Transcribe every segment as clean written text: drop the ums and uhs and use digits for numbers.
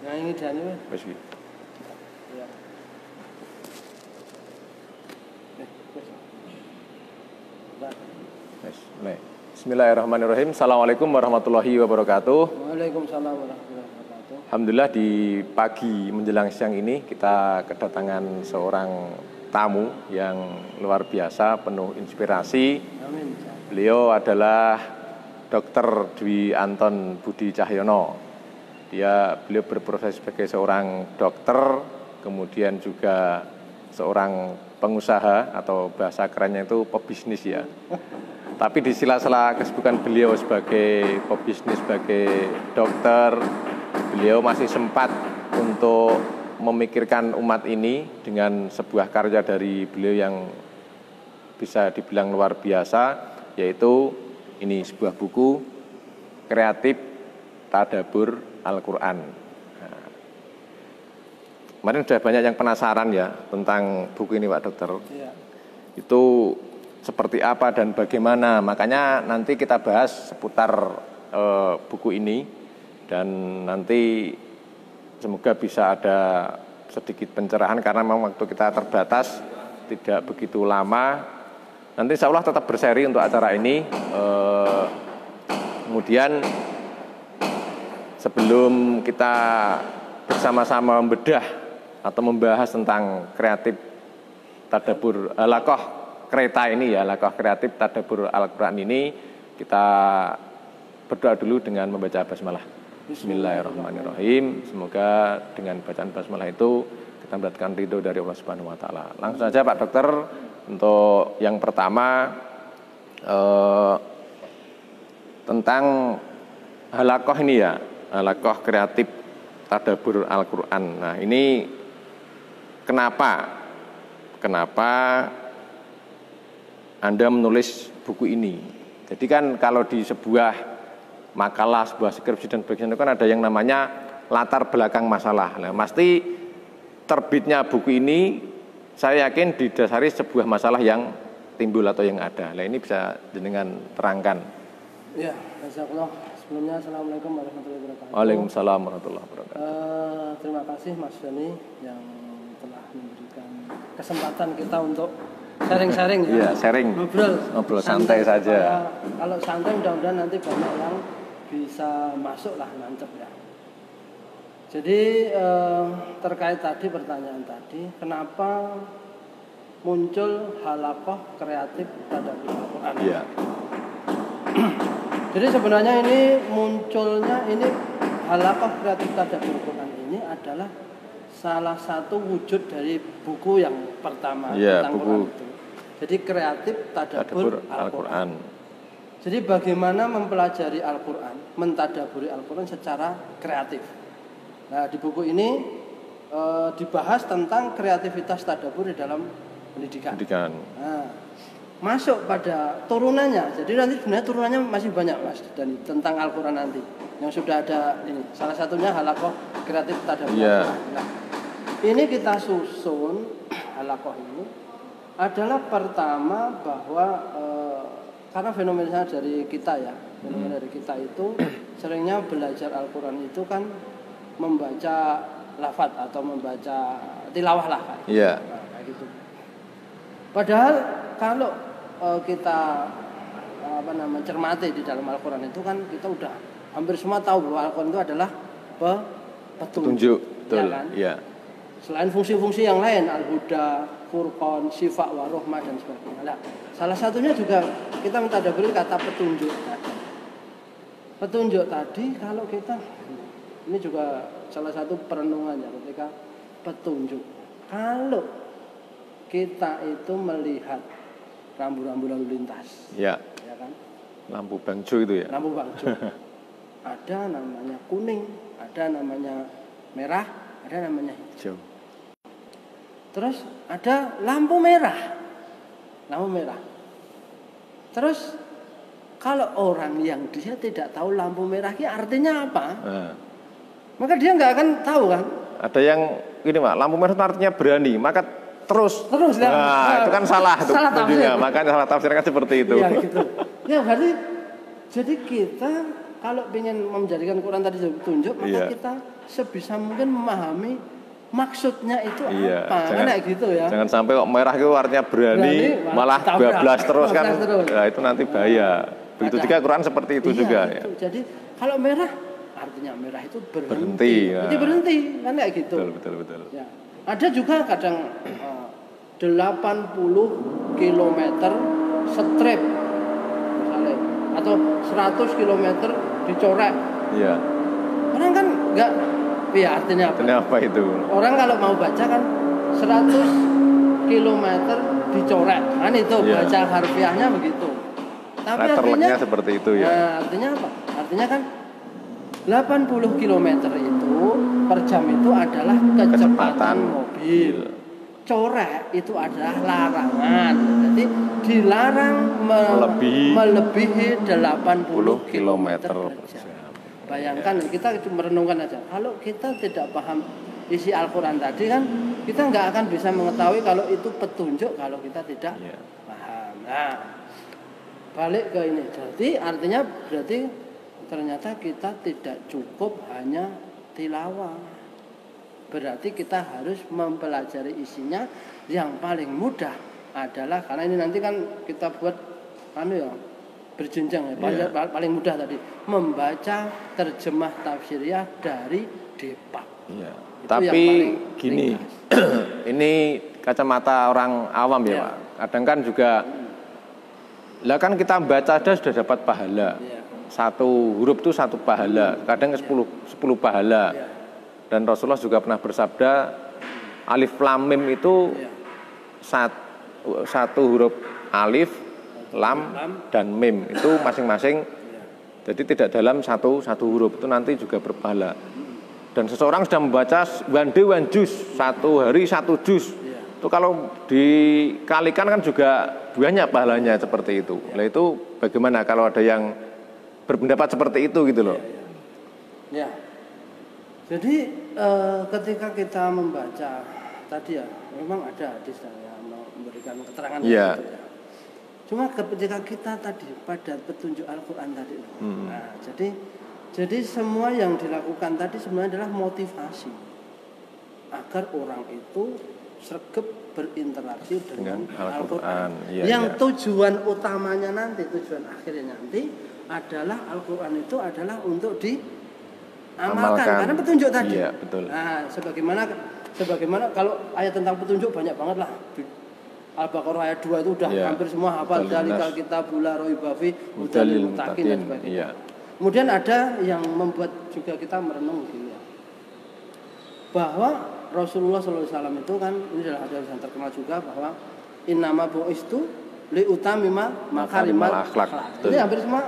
Yang ini dan ini. Wis iki. Ya. Bismillahirrahmanirrahim. Assalamualaikum warahmatullahi wabarakatuh. Waalaikumsalam warahmatullahi wabarakatuh. Alhamdulillah di pagi menjelang siang ini kita kedatangan seorang tamu yang luar biasa, penuh inspirasi. Amin. Beliau adalah Dr. Dwi Anton Budi Cahyono. Beliau berprofesi sebagai seorang dokter, kemudian juga seorang pengusaha atau bahasa kerennya itu pebisnis ya. Tapi di sela-sela kesibukan beliau sebagai pebisnis, sebagai dokter, beliau masih sempat untuk memikirkan umat ini dengan sebuah karya dari beliau yang bisa dibilang luar biasa, yaitu ini sebuah buku kreatif Tadabbur Al-Quran. Nah, kemarin sudah banyak yang penasaran ya tentang buku ini Pak Dokter. Ya. Itu seperti apa dan bagaimana, makanya nanti kita bahas seputar buku ini dan nanti semoga bisa ada sedikit pencerahan karena memang waktu kita terbatas, tidak begitu lama. Nanti insya Allah tetap berseri untuk acara ini. Kemudian sebelum kita bersama-sama membedah atau membahas tentang kreatif Tadabbur Halaqah kereta ini ya, Halaqah kreatif Tadabbur Al-Quran ini, kita berdoa dulu dengan membaca basmalah. Bismillahirrahmanirrahim. Semoga dengan bacaan basmalah itu kita mendapatkan ridho dari Allah Subhanahu wa taala. Langsung saja Pak Dokter, untuk yang pertama tentang Halaqah ini ya, Halaqah kreatif Tadabbur Al-Quran. Nah, ini kenapa Anda menulis buku ini? Jadi kan kalau di sebuah makalah, sebuah skripsi dan sebagainya kan ada yang namanya latar belakang masalah. Nah, pasti terbitnya buku ini saya yakin didasari sebuah masalah yang timbul atau yang ada. Nah, ini bisa jenengan terangkan. Ya, jazakallah. Sebelumnya assalamualaikum warahmatullahi wabarakatuh. Waalaikumsalam warahmatullahi wabarakatuh. Terima kasih Mas Doni yang telah memberikan kesempatan kita untuk sharing-sharing ya. Iya, sharing. Ngobrol santai saja. Kalau santai mudah-mudahan nanti banyak yang bisa masuk lah, nancep ya. Jadi terkait tadi pertanyaan tadi, kenapa muncul Halaqah kreatif Tadabbur Al-Quran? Iya. Jadi sebenarnya ini munculnya ini Halaqah kreatif Tadabbur Al-Quran ini adalah salah satu wujud dari buku yang pertama tentang buku. Quran itu. Jadi kreatif Tadabbur Al-Quran. Jadi bagaimana mempelajari Al-Quran, mentadaburi Al-Quran secara kreatif. Nah, di buku ini dibahas tentang kreativitas tadabbur di dalam pendidikan. Nah, masuk pada turunannya. Jadi nanti sebenarnya turunannya masih banyak Mas, dan tentang Al-Quran nanti yang sudah ada ini. Salah satunya Halaqah kreatif Tadabbur Al-Quran. Nah, ini kita susun Halaqah ini adalah pertama bahwa karena fenomena dari kita ya, fenomena dari kita itu seringnya belajar Al-Quran itu kan membaca lafadz atau membaca tilawah lah kayak gitu. Yeah. Nah, kayak gitu. Padahal kalau kita cermati di dalam Al-Quran itu kan kita udah hampir semua tahu bahwa Al-Quran itu adalah petunjuk. Betul. Ya kan? Iya. Selain fungsi-fungsi yang lain, Al-Huda, Furqan, Syifa, Warohmah dan sebagainya. Nah, salah satunya juga kita mentadaburi kata petunjuk tadi. Petunjuk tadi kalau kita, ini juga salah satu perenungannya ketika petunjuk. Kalau kita itu melihat rambu-rambu lalu lintas, ya kan? Lampu bangjo itu ya. Lampu bangjo. Ada namanya kuning, ada namanya merah, ada namanya hijau. Terus ada lampu merah. Terus kalau orang yang dia tidak tahu lampu merah ini artinya apa, maka dia nggak akan tahu kan. Ada yang ini Pak, lampu merah itu artinya berani, maka terus ya. Nah, itu kan salah tuh. Salah tafsir. Makanya salah tafsirkan seperti itu. Iya gitu. Ya berarti jadi kita kalau ingin menjadikan Quran tadi petunjuk, maka kita sebisa mungkin memahami maksudnya itu apa. Jangan, kayak gitu ya. Jangan sampai kok merah itu artinya berani malah bablas terus kan. Ya, itu nanti bahaya. Begitu juga Quran seperti itu juga itu. Ya. Jadi kalau merah artinya merah itu berhenti. Jadi berhenti kan kayak gitu. Betul. Ya. Ada juga kadang 80 km strip misalnya, atau 100 km dicorek. Iya. Orang kan enggak, ya artinya apa? Artinya apa itu? Orang kalau mau baca kan 100 km dicorek, kan itu baca harfiahnya begitu. Tapi artinya seperti itu ya. Nah, artinya apa? Artinya kan 80 km itu per jam itu adalah kecepatan mobil. Corek itu adalah larangan. Jadi dilarang melebihi 80 km per jam. Bayangkan kita merenungkan aja. Kalau kita tidak paham isi Al-Quran tadi kan kita nggak akan bisa mengetahui kalau itu petunjuk kalau kita tidak paham. Nah, balik ke ini. Jadi artinya ternyata kita tidak cukup hanya tilawah. Berarti kita harus mempelajari isinya. Yang paling mudah adalah, karena ini nanti kan kita buat berjenjang ya. Paling mudah tadi membaca terjemah tafsiriyah dari Depak. Iya. Tapi gini, ini kacamata orang awam ya Pak. Kadang kan juga, lah kan kita baca aja sudah dapat pahala. Satu huruf itu 1 pahala, kadang 10 pahala. Dan Rasulullah juga pernah bersabda, alif lam mim itu satu huruf alif, lam dan mim itu masing-masing. Jadi tidak dalam satu huruf, itu nanti juga berpahala. Dan seseorang sudah membaca one day one juz, 1 hari 1 juz. Itu kalau dikalikan kan juga banyak pahalanya seperti itu. Nah itu bagaimana kalau ada yang berpendapat seperti itu gitu loh? Ya. Jadi ketika kita membaca tadi ya, memang ada hadis yang memberikan keterangan itu ya. Cuma ketika kita tadi pada petunjuk Al-Quran tadi, nah jadi semua yang dilakukan tadi sebenarnya adalah motivasi agar orang itu sregep berinteraksi dengan Al-Quran. Yang tujuan utamanya nanti, tujuan akhirnya nanti adalah Al-Quran itu adalah untuk diamalkan karena petunjuk tadi. Iya, betul. Nah, sebagaimana kalau ayat tentang petunjuk banyak banget lah. Al-Baqarah ayat 2 itu udah hampir semua hafal, dalikal kitabul la raiba fi hudal lil muttaqin dan sebagainya. Kemudian ada yang membuat juga kita merenung gini ya, bahwa Rasulullah SAW itu kan, ini adalah hadis yang terkenal juga, bahwa innama bu'istu li utamima makarimal akhlak. Ini hampir semua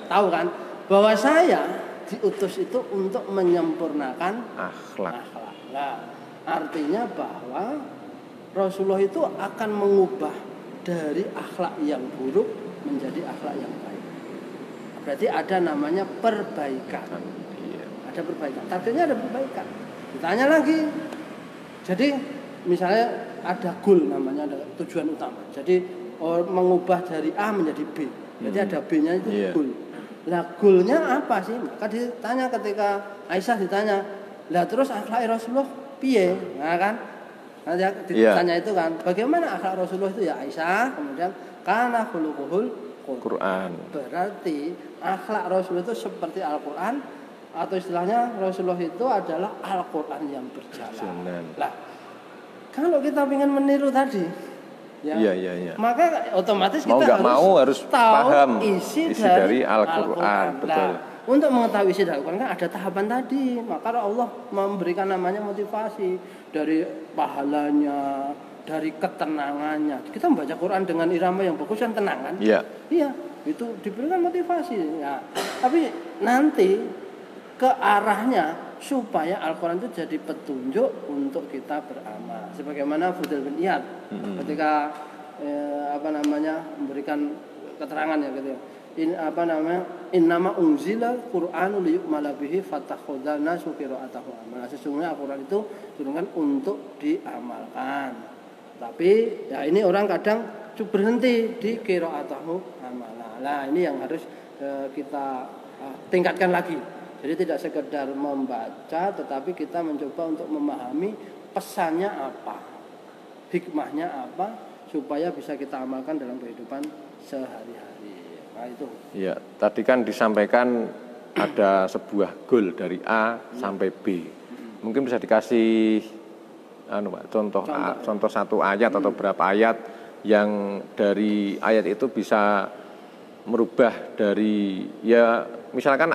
tahu kan, bahwa saya diutus itu untuk menyempurnakan akhlak. Nah, artinya bahwa Rasulullah itu akan mengubah dari akhlak yang buruk menjadi akhlak yang baik. Berarti ada namanya perbaikan. Ada perbaikan. Targetnya ada perbaikan. Ditanya lagi. Jadi misalnya ada goal namanya, ada tujuan utama. Jadi mengubah dari A menjadi B. Jadi ada B-nya itu goal. Lah goalnya apa sih? Maka ditanya ketika Aisyah ditanya, lah terus akhlak Rasulullah piye? Nah kan? Nanti ditanya itu kan, bagaimana akhlak Rasulullah itu ya Aisyah? Kemudian kana khuluquhul Quran. Berarti akhlak Rasulullah itu seperti Al-Quran, atau istilahnya Rasulullah itu adalah Al-Quran yang berjalan. Lah, kalau kita ingin meniru tadi, maka otomatis kita harus paham isi dari Al-Quran. Betul. Untuk mengetahui isi dari Al-Quran kan ada tahapan tadi. Maka Allah memberikan namanya motivasi dari pahalanya, dari ketenangannya. Kita membaca Quran dengan irama yang bagus dan tenang kan? Iya, itu diberikan motivasi. Ya. Tapi nanti ke arahnya supaya Al-Quran itu jadi petunjuk untuk kita beramal. Sebagaimana Fudail bin Iyad ketika memberikan keterangan ya gitu. Innama unzila Qur'anu liyu'mala bihi fatakhudana qira'atahu amal. Sesungguhnya Al-Quran itu turunkan untuk diamalkan. Tapi ya ini orang kadang berhenti di qira'atahu amal. Nah, ini yang harus kita tingkatkan lagi. Jadi tidak sekedar membaca, tetapi kita mencoba untuk memahami pesannya apa, hikmahnya apa, supaya bisa kita amalkan dalam kehidupan sehari-hari. Nah itu. Iya, tadi kan disampaikan ada sebuah goal dari A sampai B. Mungkin bisa dikasih contoh satu ayat atau berapa ayat yang dari ayat itu bisa merubah dari misalkan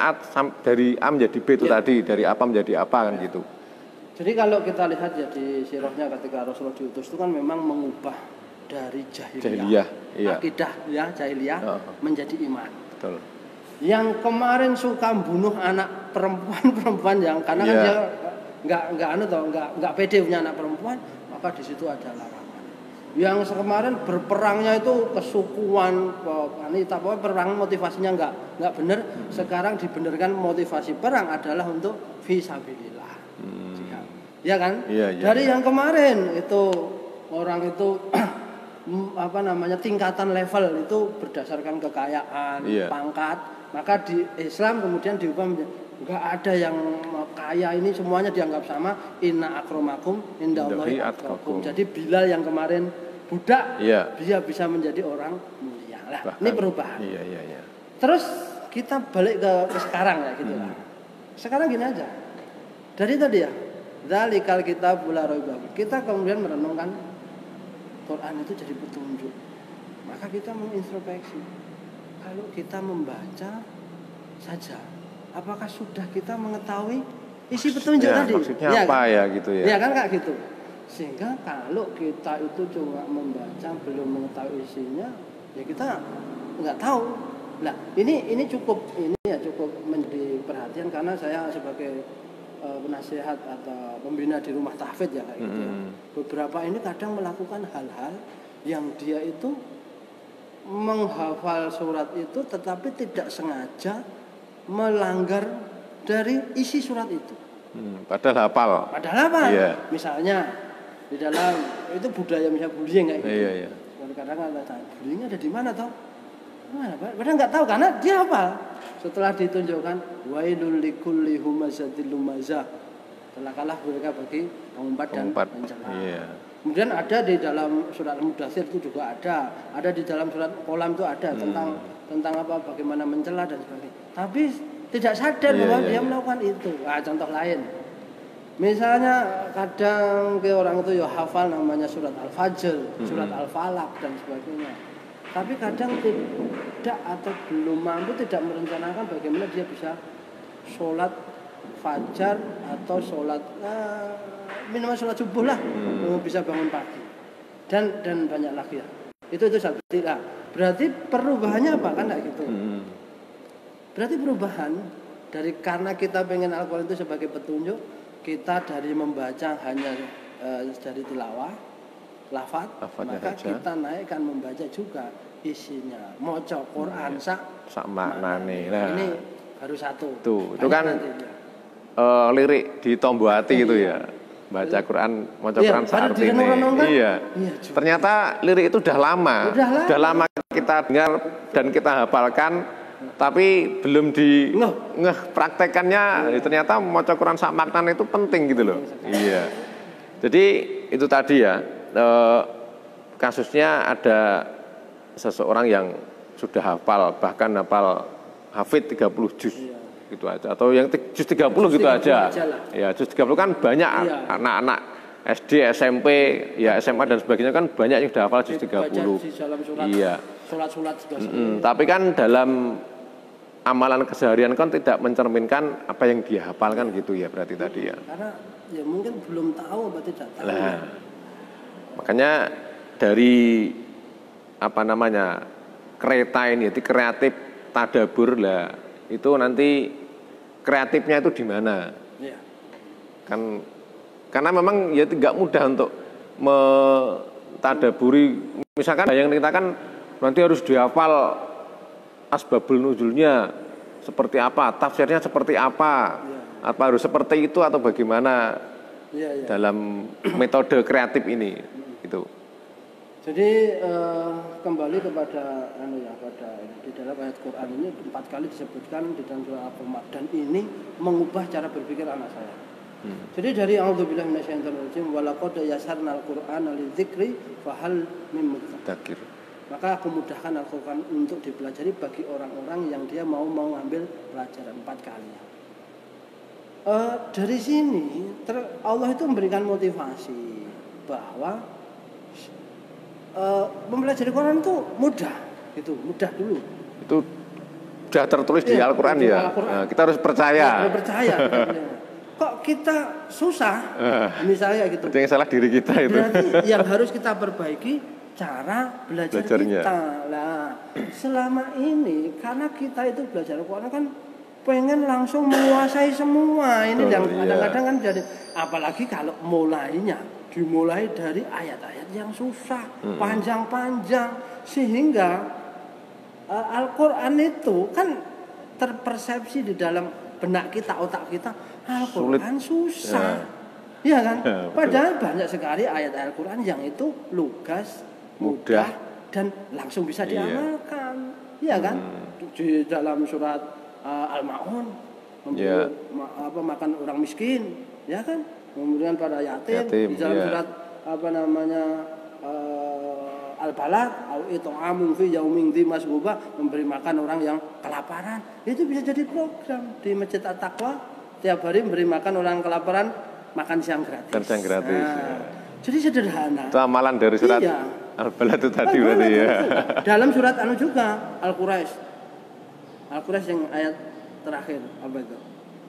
dari A menjadi B itu tadi, dari apa menjadi apa kan gitu. Jadi kalau kita lihat ya di sirahnya ketika Rasulullah diutus itu kan memang mengubah dari jahiliyah akidah jahiliyah menjadi iman. Betul. Yang kemarin suka bunuh anak perempuan yang karena kan dia nggak pede punya anak perempuan, maka di situ ada larangan. Yang kemarin berperangnya itu kesukuan, perang motivasinya nggak benar. Sekarang dibenarkan motivasi perang adalah untuk fisabilillah. Ya kan? Dari yang kemarin itu orang itu tingkatan level itu berdasarkan kekayaan, pangkat. Maka di Islam kemudian diubah menjadi nggak ada yang kaya ini semuanya dianggap sama. Inna akramakum indallahi atqakum. Jadi Bilal yang kemarin budak dia bisa menjadi orang mulia lah. Ini perubahan. Terus kita balik ke sekarang ya gitu lah. Sekarang gini aja. Dari tadi ya, dzalikal kitabul la raiba. Kita kemudian merenungkan Quran itu jadi petunjuk. Maka kita mengintrospeksi. Kalau kita membaca saja, apakah sudah kita mengetahui isi petunjuk tadi? Maksudnya apa ya gitu ya? Ya kan Kak gitu. Sehingga kalau kita itu cuma membaca belum mengetahui isinya, ya kita nggak tahu. Nah ini cukup menjadi perhatian karena saya sebagai penasihat atau pembina di rumah tahfidz ya kayak gitu. Beberapa ini kadang melakukan hal-hal yang dia itu menghafal surat itu tetapi tidak sengaja melanggar dari isi surat itu. Padahal hafal. Iya. Misalnya di dalam itu budaya misalnya bullying kayak gitu. Iya. Kadang-kadang bullyingnya ada di mana toh? Padahal nggak tahu karena dia hafal. Setelah ditunjukkan wailul likulli humazatil lumazah. Celakalah mereka bagi pengumpat dan mencela. Iya. Kemudian ada di dalam surat Al-Mudaththir itu juga ada di dalam surat Qalam itu ada tentang bagaimana mencela dan sebagainya. Tapi tidak sadar bahwa dia melakukan itu. Contoh lain. Misalnya kadang orang itu hafal namanya surat Al-Fajr, surat Al-Falaq dan sebagainya. Tapi kadang tidak atau belum mampu tidak merencanakan bagaimana dia bisa sholat fajar atau sholat minimal sholat subuh lah, bisa bangun pagi dan banyak lagi ya. Itu satu lah. Berarti perubahannya apa kan kayak gitu. Berarti perubahan dari karena kita pengen Al-Quran itu sebagai petunjuk, kita dari membaca hanya dari tilawah, lafaz, maka kita naikkan membaca juga isinya. Maca Quran sak maknane. Nah, ini baru satu. Itu kan lirik di tombo hati gitu ya. Baca Quran, maca Quran seartine. Iya. Ternyata lirik itu udah lama kita dengar dan kita hafalkan. Tapi belum di praktekannya, ternyata maca Quran sak maknane itu penting gitu loh. Iya. Jadi itu tadi ya, kasusnya ada seseorang yang sudah hafal, bahkan hafal hafid 30 juz gitu aja, atau yang juz 30 gitu aja. Ya, juz 30 kan banyak anak-anak SD, SMP, ya SMA dan sebagainya kan banyak yang sudah hafal juz 30. Iya. Surat-surat juga. Tapi kan dalam amalan keseharian kan tidak mencerminkan apa yang dia hafalkan gitu ya berarti tadi ya. Karena ya mungkin belum tahu atau tidak tahu. Nah, makanya dari kereta ini itu kreatif tadabur lah, itu nanti kreatifnya itu di mana? Ya. Kan karena memang ya tidak mudah untuk mentadaburi. Misalkan yang kita kan nanti harus dihafal asbabul nuzulnya seperti apa, tafsirnya seperti apa, apa harus seperti itu atau bagaimana dalam metode kreatif ini, gitu. Jadi kembali kepada pada di dalam ayat Quran ini 4 kali disebutkan di dalam surah Al-Qamar, dan ini mengubah cara berpikir anak saya. Jadi dari a'udzubillahi minasyaitonir rajim wa laqad yassarnal qur'ana lidzikri fahal mim mudzakir. Maka aku mudahkan Al-Qur'an untuk dipelajari bagi orang-orang yang dia mau ngambil pelajaran 4 kali. Dari sini Allah itu memberikan motivasi bahwa mempelajari Quran itu mudah, mudah dulu. Itu sudah tertulis di Al-Quran ya. Nah, kita harus percaya. Kok kita susah? Misalnya gitu. Itu yang salah diri kita itu. Berarti yang harus kita perbaiki cara belajarnya kita. Lah, selama ini karena kita itu belajar Quran kan pengen langsung menguasai semua. Ini yang kadang-kadang kan jadi, apalagi kalau dimulai dari ayat-ayat yang susah, panjang-panjang, sehingga Al-Quran itu kan terpersepsi di dalam benak kita, otak kita, Al-Quran susah, ya kan? Padahal banyak sekali ayat Al-Quran yang itu lugas, mudah, dan langsung bisa diamalkan, ya kan? Di dalam surat Al-Ma'un, makan orang miskin, ya kan? Kemudian pada yatim di dalam surat Al-Balad, au it'amun fi yaumin dzi masbuba, memberi makan orang yang kelaparan. Itu bisa jadi program di Masjid At-Taqwa, tiap hari memberi makan orang kelaparan, makan siang gratis. Siang gratis. Jadi sederhana. Itu amalan dari surat Al-Balad itu tadi berarti ya. Dalam surat juga Al-Quraisy. Al-Quraisy yang ayat terakhir apa itu?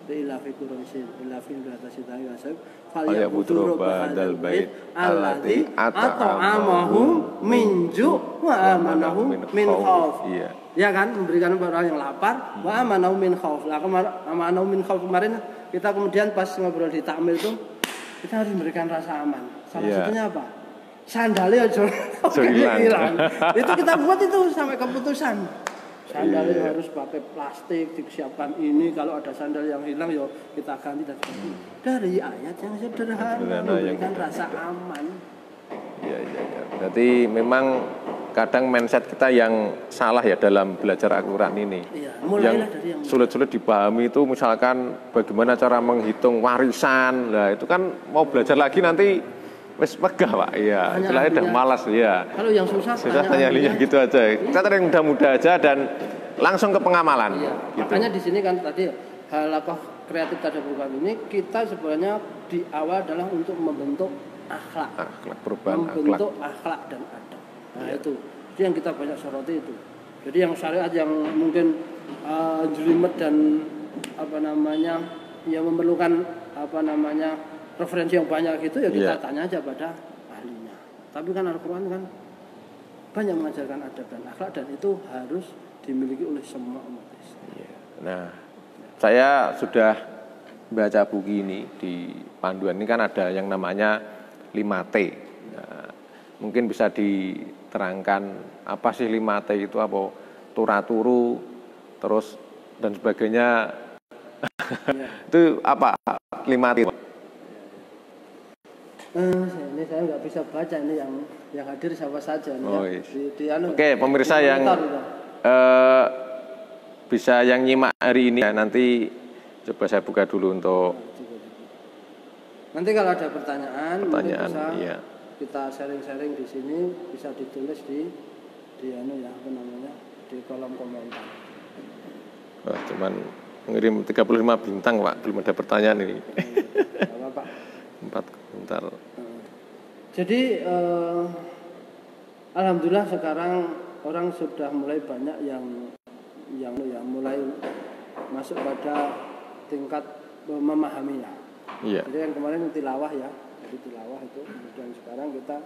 Ila fi Quraisyin ila fi ratasitahi wasab falyabudu rabbal bait alladzi at'amahum min ju' wa amanahum min khauf. Ya kan, memberikan orang yang lapar, wa amanahum min khauf. Lah amanahum min khauf kemarin kita kemudian pas ngobrol di takmil itu kita harus memberikan rasa aman. Salah satunya apa? Sandalnya aja hilang. Itu kita buat itu sampai keputusan. Sandalnya harus pakai plastik, disiapkan ini. Kalau ada sandal yang hilang, ya kita ganti dan sebagainya. Dari ayat yang sederhana memberikan rasa aman. Iya. Berarti memang kadang mindset kita yang salah ya dalam belajar Al-Quran ini. Yang sulit-sulit dipahami itu misalkan bagaimana cara menghitung warisan. Nah itu kan mau belajar lagi nanti wes megah Pak. Iya, istilahnya udah malas ya. Kalau yang susah tanya ahlinya gitu aja. Kita cari yang mudah-mudah aja dan langsung ke pengamalan. Gitu. Makanya di sini kan tadi halaqah kreatif tadabbur ini kita sebenarnya di awal adalah untuk membentuk akhlak. Perubahan membentuk akhlak dan adab. Nah itu yang kita banyak soroti itu. Jadi yang syariat yang mungkin jelimet dan memerlukan referensi yang banyak gitu ya kita tanya aja pada ahlinya. Tapi kan Al-Quran kan banyak mengajarkan adab dan akhlak, dan itu harus dimiliki oleh semua umat Islam. Nah, saya sudah baca buku ini di panduan ini kan ada yang namanya 5T. Nah, mungkin bisa diterangkan apa sih 5T itu, apa turaturu terus dan sebagainya. Itu apa 5T? Ini saya nggak bisa baca, ini yang hadir siapa saja nih, Oke, pemirsa yang bisa yang nyimak hari ini nanti coba saya buka dulu untuk nanti kalau ada pertanyaan bisa kita sharing-sharing di sini, bisa ditulis di kolom komentar. Wah, cuman mengirim 35 bintang Pak, belum ada pertanyaan ini. Pak. 4 komentar. Jadi alhamdulillah sekarang orang sudah mulai banyak yang mulai masuk pada tingkat memahaminya. Iya. Jadi yang kemarin tilawah ya, jadi tilawah itu, kemudian sekarang kita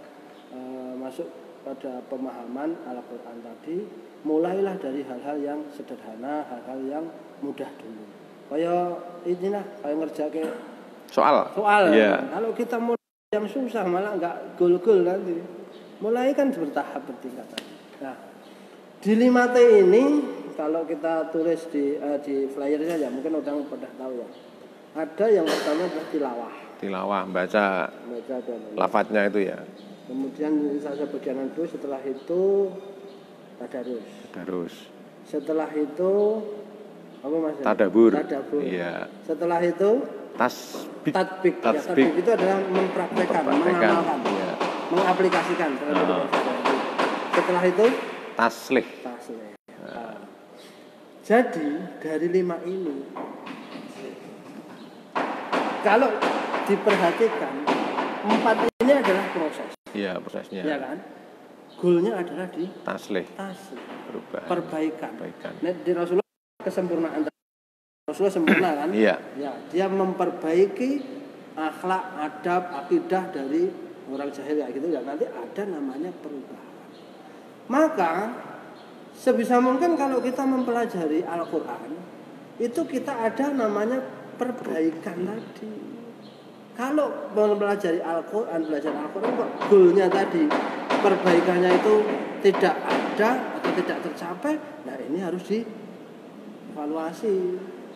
masuk pada pemahaman Al-Quran tadi, mulailah dari hal-hal yang sederhana, hal-hal yang mudah dulu. Kayak ngerjain soal. Yeah. Kalau kita mulai yang susah malah nggak gol-gol nanti. Mulai kan bertahap, bertingkat. Nah, di 5T ini kalau kita tulis di flyernya ya mungkin orang pada tahu ya. Ada yang pertama adalah tilawah. Tilawah, baca lafadznya itu ya. Kemudian saja bagian dulu, setelah itu tadarus. Setelah itu apa Mas? Tadabur. Iya. Setelah itu tatbik. Ya, tatbik itu adalah mempraktekkan, mengamalkan, iya. Mengaplikasikan. Setelah itu taslih. Nah. Jadi dari 5 ini kalau diperhatikan 4 ini adalah proses. Iya, prosesnya. Iya kan? Goalnya adalah di taslih. Perbaikan. Nah, di Rasulullah kesempurnaan. Rasulullah sempurna kan? Iya. Ya, dia memperbaiki akhlak, adab, akidah dari orang jahil kayak gitu ya. Nanti ada namanya perubahan. Maka sebisa mungkin kalau kita mempelajari Al-Qur'an, itu kita ada namanya perbaikan tadi. Kalau mempelajari Al-Qur'an, belajar Al-Qur'an kok goalnya tadi perbaikannya itu tidak ada atau tidak tercapai, nah ini harus dievaluasi.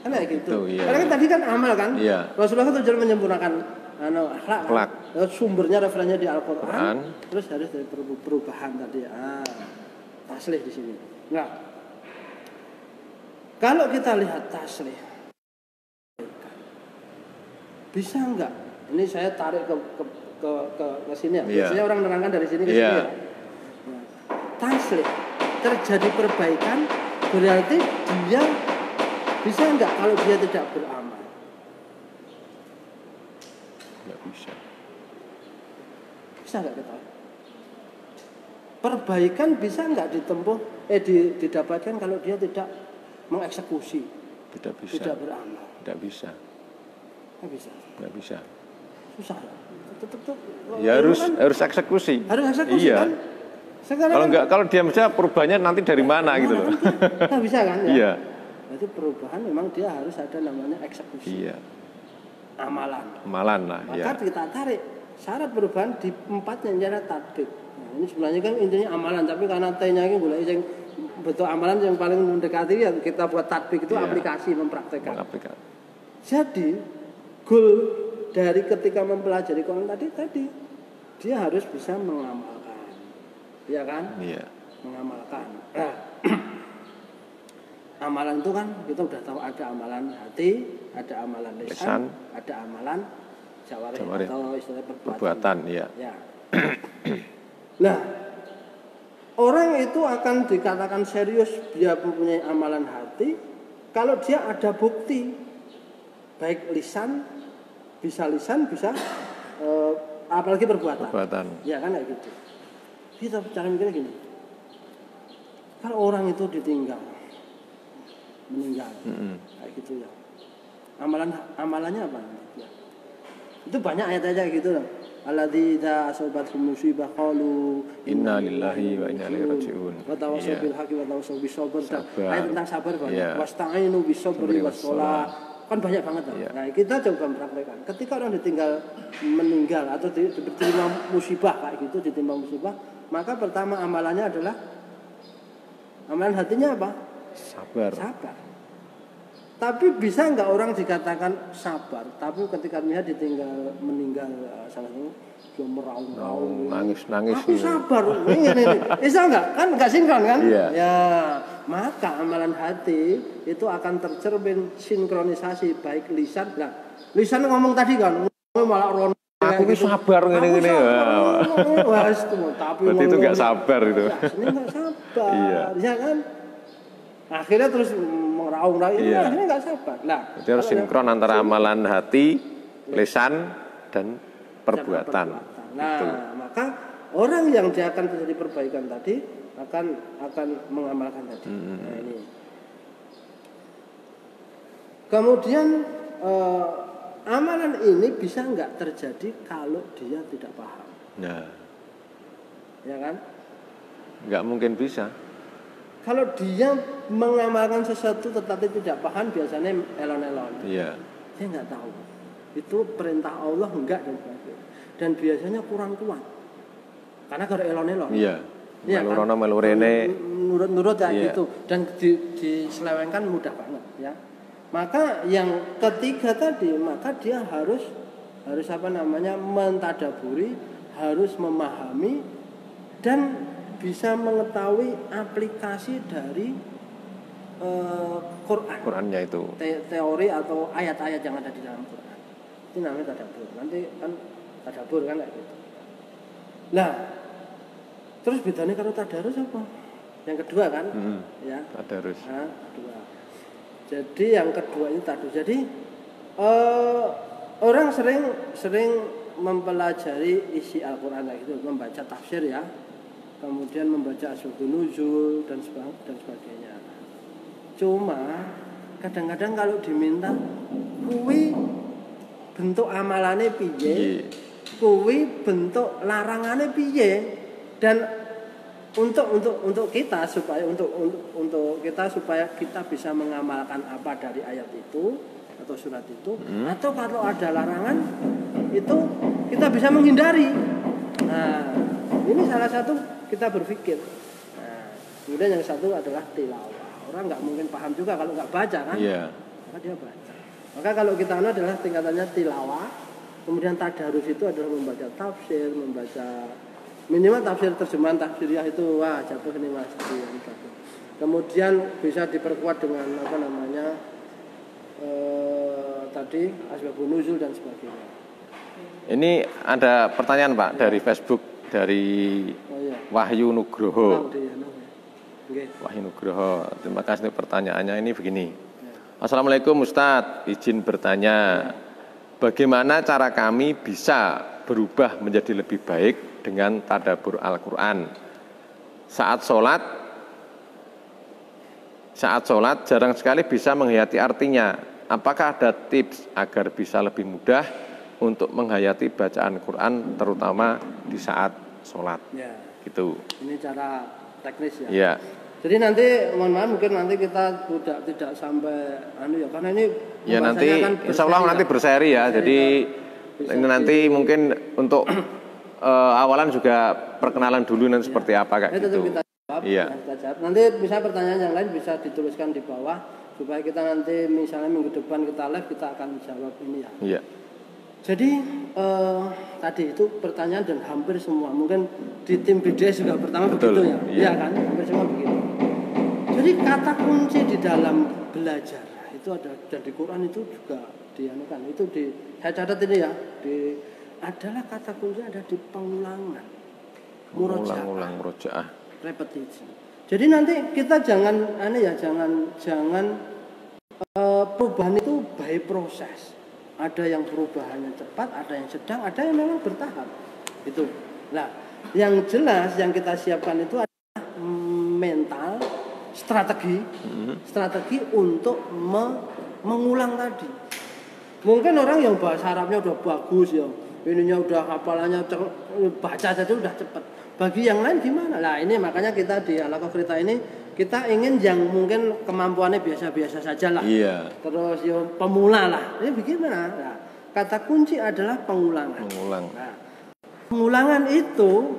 Kan kayak gitu. Iya. Karena kan tadi kan amal kan? Iya. Rasulullah kan tujuan menyempurnakan akhlak kan? Sumbernya referensinya di Al-Qur'an, terus harus dari perubahan tadi. Taslih di sini. Nah, kalau kita lihat taslih, bisa enggak? Ini saya tarik ke sini ya. Biasanya orang menerangkan dari sini ke sini ya. Nah, taslih terjadi perbaikan berarti dia bisa enggak kalau dia tidak beramal? Enggak bisa. Bisa enggak kita? Perbaikan bisa enggak didapatkan kalau dia tidak mengeksekusi? Tidak bisa. Tidak beramal. Tidak bisa. Enggak bisa. Enggak bisa. Susah. Ya harus eksekusi. Harus eksekusi iya. Kan? Sekarang kalau dia bisa perubahannya nanti dari mana gitu loh. Enggak bisa kan ya? Iya. Berarti perubahan memang dia harus ada namanya eksekusi. Iya. Amalan lah. Maka kita tarik syarat perubahan di 4 yang ada tatbik. Nah, ini sebenarnya kan intinya amalan, tapi karena T-nya ini boleh yang betul amalan yang paling mendekati ya kita buat tatbik itu aplikasi, mempraktekkan. Jadi goal dari ketika mempelajari Quran tadi dia harus bisa mengamalkan. Iya kan? Iya. Mengamalkan. Nah, amalan itu kan kita udah tahu ada amalan hati, ada amalan lisan, ada amalan jawarih atau istilah perbuatan. Iya. Ya. Nah, orang itu akan dikatakan serius dia mempunyai amalan hati kalau dia ada bukti baik lisan bisa apalagi perbuatan. Ya kan kayak gitu. Kita cara mikirnya gini. Kalau orang itu meninggal kayak gitu ya. Amalannya apa? Ya. Itu banyak ayat-ayat gitu loh. Alladzi idza asabathum musibah qalu inna lillahi wa inna ilaihi raji'un. Wa tawassaw bil haqqi wa tawassaw bis sabr. Ayat tentang sabar banyak. Wasta'inu bis sabri was shalah. Kan banyak banget loh. Nah, kita coba mempraktekkan. Ketika orang meninggal atau diterima musibah kayak gitu, ditimpa musibah, maka pertama amalannya adalah amalan hatinya apa? Sabar. Tapi bisa enggak orang dikatakan sabar, tapi ketika dia meninggal salah satu dia meraung-raung, nangis-nangis. Aku sabar. Ini. Bisa enggak? Kan enggak sinkron kan? Iya. Ya, maka amalan hati itu akan tercermin sinkronisasi baik lisan. Nah, lisan ngomong tadi kan, malah rono. Aku gitu. Sabar ngene-ngene. Tapi berarti itu enggak sabar itu. Ini enggak sabar. Iya kan? Akhirnya terus meraung-raung, akhirnya nggak sabar. Nah, jadi harus sinkron antara amalan hati, lisan, dan perbuatan. Nah, itu. Maka orang yang dia akan terjadi perbaikan tadi akan mengamalkan tadi. Nah, ini. Kemudian amalan ini bisa nggak terjadi kalau dia tidak paham? Nah, ya kan? Nggak mungkin bisa. Kalau dia mengamalkan sesuatu tetapi tidak paham, biasanya elon-elon. Iya. Dia nggak tahu. Itu perintah Allah enggak dan sebagainya. Dan biasanya kurang kuat. Karena kalau elon-elon. Iya. Melurono melurene. Nurut ya gitu. Dan diselewengkan mudah banget ya. Maka yang ketiga tadi, maka dia harus mentadaburi, harus memahami dan bisa mengetahui aplikasi dari Quran. Qurannya itu. Teori atau ayat-ayat yang ada di dalam Quran. Itu namanya tadabbur. Nanti kan tadabbur kan kayak gitu. Nah, terus bedanya kalau tadarus apa? Yang kedua kan? Ya. Tadarus. Nah, kedua. Jadi yang kedua itu tadarus. Jadi orang sering mempelajari isi Al-Quran gitu, membaca tafsir ya, kemudian membaca asbabun nuzul dan sebagainya. Cuma kadang-kadang kalau diminta kuwi bentuk amalane piye, kuwi bentuk larangane piye, dan untuk kita supaya untuk kita supaya kita bisa mengamalkan apa dari ayat itu atau surat itu, atau kalau ada larangan itu kita bisa menghindari. Nah, ini salah satu kita berpikir. Nah, kemudian yang satu adalah tilawah. Orang nggak mungkin paham juga kalau nggak baca kan? Iya. Maka dia baca. Maka kalau kita adalah tingkatannya tilawah, kemudian tadarus itu adalah membaca tafsir, membaca minimal tafsir terjemahan tafsiriyah itu wah jatuh ini mas. Kemudian bisa diperkuat dengan apa namanya tadi asbabun nuzul dan sebagainya. Ini ada pertanyaan Pak dari Facebook dari Wahyu Nugroho. Wahyu Nugroho. Terima kasih untuk pertanyaannya. Ini begini. Assalamualaikum Ustadz, izin bertanya, bagaimana cara kami bisa berubah menjadi lebih baik dengan tadabbur Al-Quran? Saat sholat jarang sekali bisa menghayati artinya. Apakah ada tips agar bisa lebih mudah untuk menghayati bacaan Quran terutama di saat sholat? Ya. Gitu. Ini cara teknis ya. Iya. Jadi nanti mohon maaf mungkin nanti kita tidak sampai ya karena ini ya nanti kan insya Allah nanti berseri ya. Jadi ini nanti mungkin untuk awalan juga perkenalan dulu nanti seperti apa kayak gitu. Kita jawab, iya. Kita jawab. Nanti bisa pertanyaan yang lain bisa dituliskan di bawah supaya kita nanti misalnya minggu depan kita live kita akan jawab ini ya. Iya. Jadi tadi itu pertanyaan dan hampir semua mungkin di tim BDS juga pertama betul. Begitu ya. Iya kan? Hampir semua begitu. Jadi kata kunci di dalam belajar itu ada dan di Quran itu juga dianukan itu saya catat ini ya adalah kata kunci ada di pengulangan, murojaah, repetisi. Jadi nanti kita jangan perubahan itu by proses. Ada yang perubahannya cepat, ada yang sedang, ada yang memang bertahap. Itu. Nah, yang jelas yang kita siapkan itu adalah mental, strategi untuk mengulang tadi. Mungkin orang yang bahasa Arabnya udah bagus ya, ininya udah hafalannya baca saja udah cepat. Bagi yang lain gimana? Nah ini makanya kita di Al-Qafrita ini kita ingin yang mungkin kemampuannya biasa-biasa saja lah. Iya. Terus ya pemula lah. Ini bagaimana? Nah, kata kunci adalah pengulangan. Nah, pengulangan itu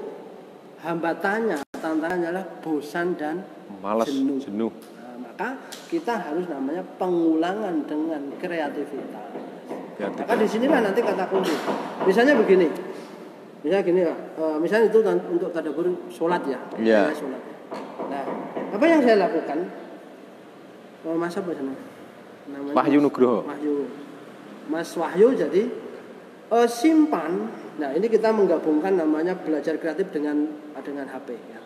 hambatannya, tantangannya adalah bosan dan malas, jenuh. Nah, maka kita harus namanya pengulangan dengan kreativitas. Maka di sinilah nanti kata kunci. Misalnya begini. Misalnya gini Pak, misalnya itu untuk tadabbur sholat ya. Iya. Sholat. Nah, apa yang saya lakukan? Mas apa sana? Namanya Wahyu Nugroho. Mas Wahyu jadi simpan. Nah, ini kita menggabungkan namanya belajar kreatif dengan HP ya.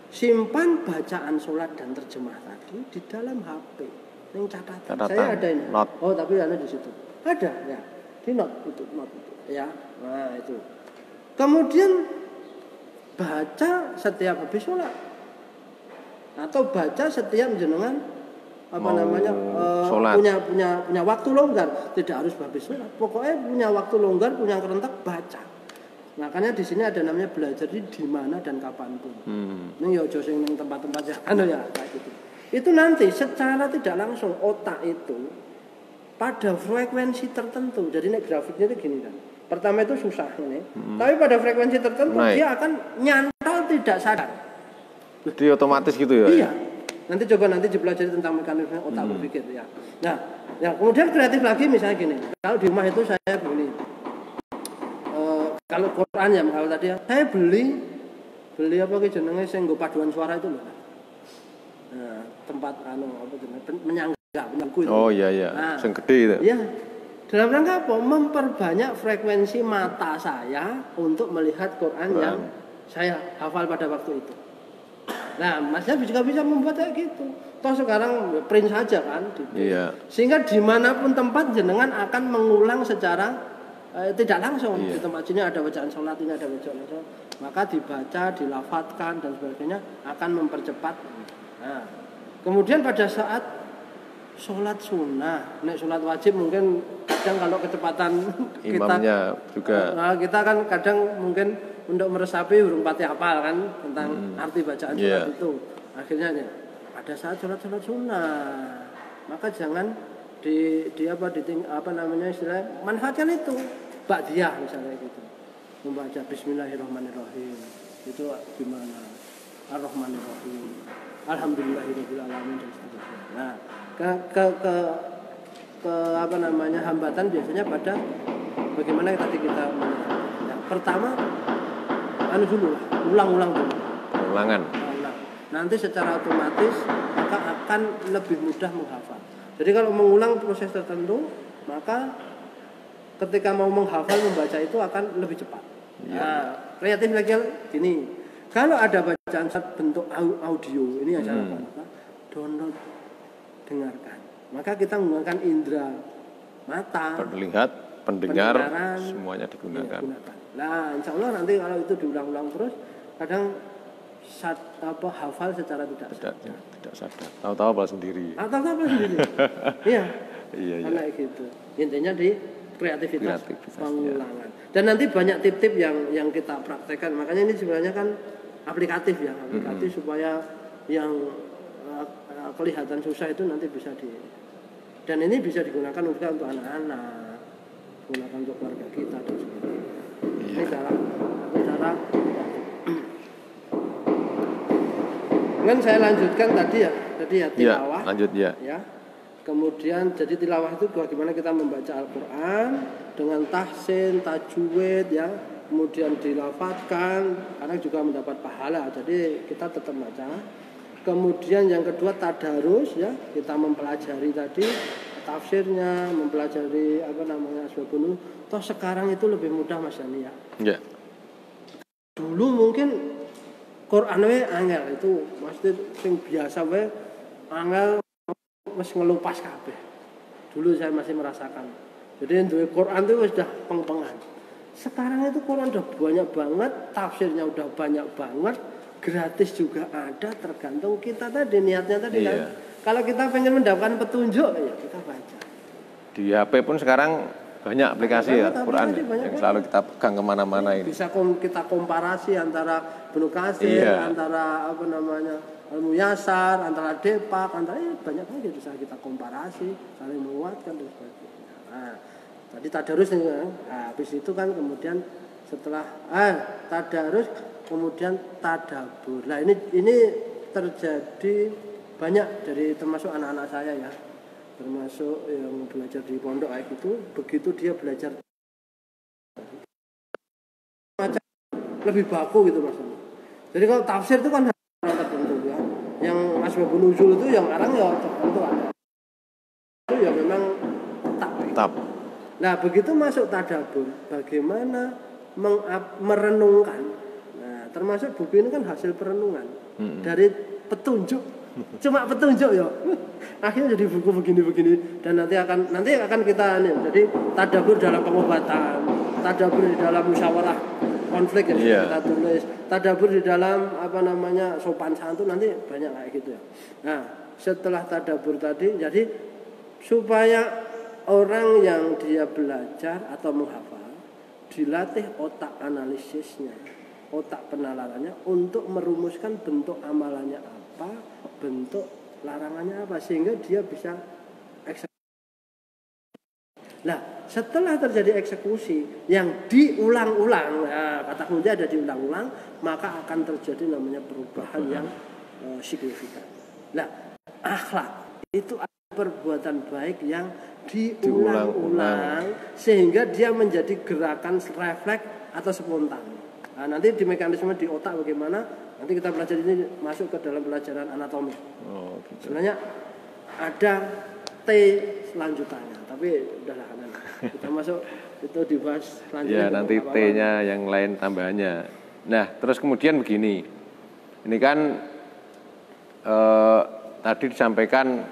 Simpan bacaan sholat dan terjemah tadi di dalam HP. Yang catatan. Saya ada ini. Not. Oh, tapi ada di situ. Ada ya. Di note itu ya. Nah, itu. Kemudian baca setiap habis sholat atau baca setiap jenengan punya waktu longgar, tidak harus habis sholat. Pokoknya punya waktu longgar, punya kerentak baca. Makanya di sini ada namanya belajar di mana dan kapanpun. Ini ya ojo sing ning tempat-tempat ya kayak gitu. Itu nanti secara tidak langsung otak itu pada frekuensi tertentu. Jadi nek grafiknya itu gini kan. Pertama itu susah ini, tapi pada frekuensi tertentu dia akan nyantol tidak sadar. Jadi otomatis gitu ya? Iya. Nanti dipelajari tentang mekanisme otak berpikir ya. Nah, ya kemudian kreatif lagi misalnya gini. Kalau di rumah itu saya begini, Kalau Quran ya, kalau tadi saya beli apa ki jenenge sing nggo paduan suara itu loh. Nah, tempat apa jenenge penyangga itu. Oh iya iya, sing gede itu. Iya. Dalam rangka apa? Memperbanyak frekuensi mata saya untuk melihat Quran yang saya hafal pada waktu itu. Nah, Masnya juga bisa membuat kayak gitu. Toh sekarang print saja kan. Gitu. Iya. Sehingga dimanapun tempat jenengan akan mengulang secara tidak langsung. Di tempat sini ada bacaan sholat, ini ada bacaan sholat. Maka dibaca, dilafatkan dan sebagainya akan mempercepat. Nah, kemudian pada saat sholat sunnah, nek sholat wajib mungkin kadang kalau kecepatan imamnya juga. Nah, kita kan kadang mungkin untuk meresapi urung pati hafal kan tentang arti bacaan sholat itu. Akhirnya nih, pada saat sholat sunnah, maka jangan istilah manfaatkan itu ba'diyah misalnya gitu. Membaca bismillahirrahmanirrahim. Itu gimana? Ar-Rahmanirrahim. Alhamdulillahirabbil alamin dan seterusnya. Nah, ke hambatan biasanya pada bagaimana tadi kita pertama dulu lah, ulang-ulang dulu. Ulangan. Nanti secara otomatis maka akan lebih mudah menghafal. Jadi kalau mengulang proses tertentu, maka ketika mau menghafal membaca itu akan lebih cepat. Nah, kreatif lagi gini. Kalau ada bacaan bentuk audio, ini aja apa? Download, dengarkan. Maka kita menggunakan indera mata, terlihat, pendengar, semuanya digunakan. Nah, insya Allah nanti kalau itu diulang-ulang terus, kadang hafal secara tidak sadar. Tahu-tahu hafal sendiri. Iya. Iya. Karena gitu. Intinya di kreativitas pengulangan. Dan nanti banyak tip-tip yang kita praktekkan. Makanya ini sebenarnya kan aplikatif ya, supaya yang kelihatan susah itu nanti bisa dan ini bisa digunakan juga untuk anak-anak, digunakan untuk keluarga kita dan sebagainya. Ini cara Kemudian saya lanjutkan tadi ya tilawah. Lanjut ya. Kemudian jadi tilawah itu bagaimana kita membaca Al-Qur'an dengan tahsin, tajwid ya, kemudian dilafadzkan, karena juga mendapat pahala. Jadi kita tetap baca. Kemudian yang kedua tadarus ya, kita mempelajari tadi tafsirnya, mempelajari asbabun nuzul. Toh sekarang itu lebih mudah Mas Yani ya. Iya. Dulu mungkin Quran we angel itu mesti sing biasa we angel wis ngelupas kabeh. Dulu saya masih merasakan. Jadi duwe Quran itu sudah peng-pengan. Sekarang itu Quran udah banyak banget, tafsirnya udah banyak banget, gratis juga ada, tergantung kita tadi niatnya tadi kan. Kalau kita pengen mendapatkan petunjuk ya kita baca. Di HP pun sekarang banyak aplikasi Quran yang selalu kita pegang kemana-mana ini. Bisa kita komparasi antara Ibnu Katsir, antara Al-Muyassar, antara Depak, banyak aja bisa kita komparasi, saling menguatkan dan sebagainya. Nah, tadi tadarus habis itu kan kemudian setelah tadarus kemudian tadabbur. Nah, ini terjadi banyak dari termasuk anak-anak saya ya. Termasuk yang belajar di pondok kayak gitu, begitu dia belajar macam lebih baku gitu Mas. Jadi kalau tafsir itu kan hal tertentu ya. Yang asbabun nuzul itu yang sekarang ya tertentu ada. Itu ya memang tetap. Nah, begitu masuk tadabbur, bagaimana merenungkan. Nah, termasuk buku ini kan hasil perenungan dari petunjuk. Cuma petunjuk ya. Akhirnya jadi buku begini dan nanti akan kita jadi tadabbur dalam pengobatan, tadabbur di dalam musyawarah konflik yang kita tulis, tadabbur di dalam sopan santun, nanti banyak kayak gitu ya. Nah, setelah tadabbur tadi jadi supaya orang yang dia belajar atau menghafal dilatih otak analisisnya, otak penalarannya untuk merumuskan bentuk amalannya apa, bentuk larangannya apa, sehingga dia bisa eksekusi. Nah, setelah terjadi eksekusi yang diulang-ulang, kata kunci ada diulang-ulang, maka akan terjadi namanya perubahan yang signifikan. Nah, akhlak itu perbuatan baik yang diulang-ulang sehingga dia menjadi gerakan refleks atau spontan. Nah, nanti di mekanisme di otak bagaimana, nanti kita pelajari, ini masuk ke dalam pelajaran anatomi. Gitu. Sebenarnya ada T selanjutnya, tapi udahlah kita masuk itu dibahas selanjutnya. Ya, nanti T-nya yang lain tambahannya. Nah, terus kemudian begini, ini kan tadi disampaikan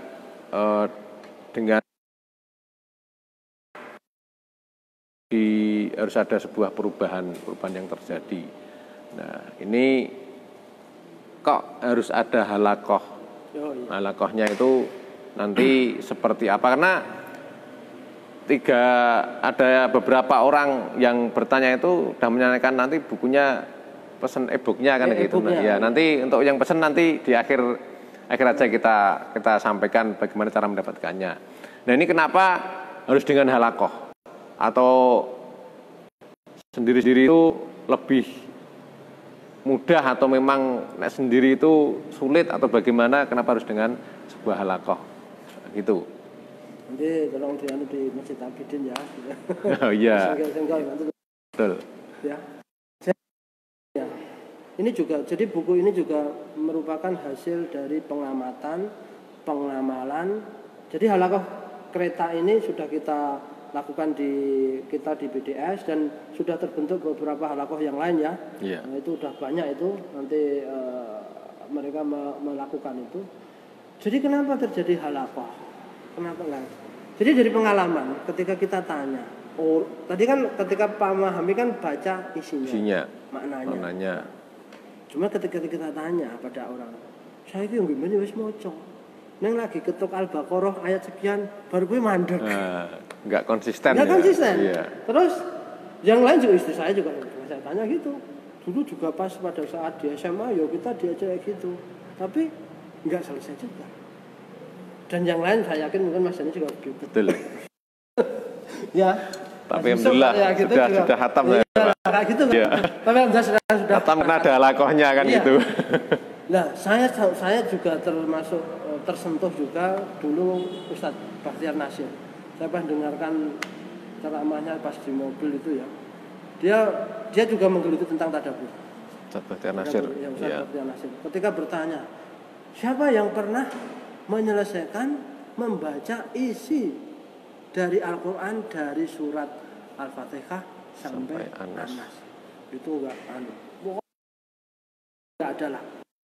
dengan harus ada sebuah perubahan yang terjadi. Nah, ini kok harus ada halakoh? Halakohnya itu nanti seperti apa? Karena ada beberapa orang yang bertanya itu sudah menanyakan nanti bukunya pesan e-booknya kan gitu. Nah, ya nanti untuk yang pesan nanti di akhir aja kita sampaikan bagaimana cara mendapatkannya. Nah, ini kenapa harus dengan halakoh? Atau sendiri-sendiri itu lebih mudah, atau memang sendiri itu sulit, atau bagaimana, kenapa harus dengan sebuah halakoh gitu? Nanti tolong di Masjid Abidin ya. Oh iya. Betul. Ya. Ini juga, jadi buku ini juga merupakan hasil dari pengamatan, pengamalan. Jadi halakoh kereta ini sudah kita lakukan di BDS, dan sudah terbentuk beberapa halakoh yang lain ya. Yeah. Nah, itu udah banyak itu, nanti mereka melakukan itu. Jadi kenapa terjadi halakoh? Kenapa enggak? Jadi dari pengalaman ketika kita tanya, tadi kan ketika Pak Mahami kan baca isinya. Maknanya. Cuma ketika kita tanya pada orang, saya itu yang gimana wis moco. Neng lagi ketuk Al-Baqarah ayat sekian baru gue mandek. Enggak konsisten. Iya. Terus yang lain juga, istri saya juga saya tanya gitu. Dulu juga pas pada saat di SMA ya kita diajak gitu. Tapi enggak selesai juga. Dan yang lain saya yakin mungkin Mas Dani juga begitu. Betul. Ya. Tapi alhamdulillah ya, gitu sudah hatam ya. Kayak gitu kan. Ya. Tapi alhamdulillah sudah hatam karena ada halakohnya kan gitu. Nah, saya juga termasuk tersentuh juga dulu Ustadz Bakhtiar Nasir. Saya pernah dengarkan ceramahnya pas di mobil itu ya. Dia juga menggeluti tentang tadabbur. Ustadz Bakhtiar Nasir. Ya, Ustadz Bakhtiar Nasir. Ketika bertanya, siapa yang pernah menyelesaikan membaca isi dari Al-Quran dari surat Al-Fatihah sampai An-Nas? Itu enggak ada lah.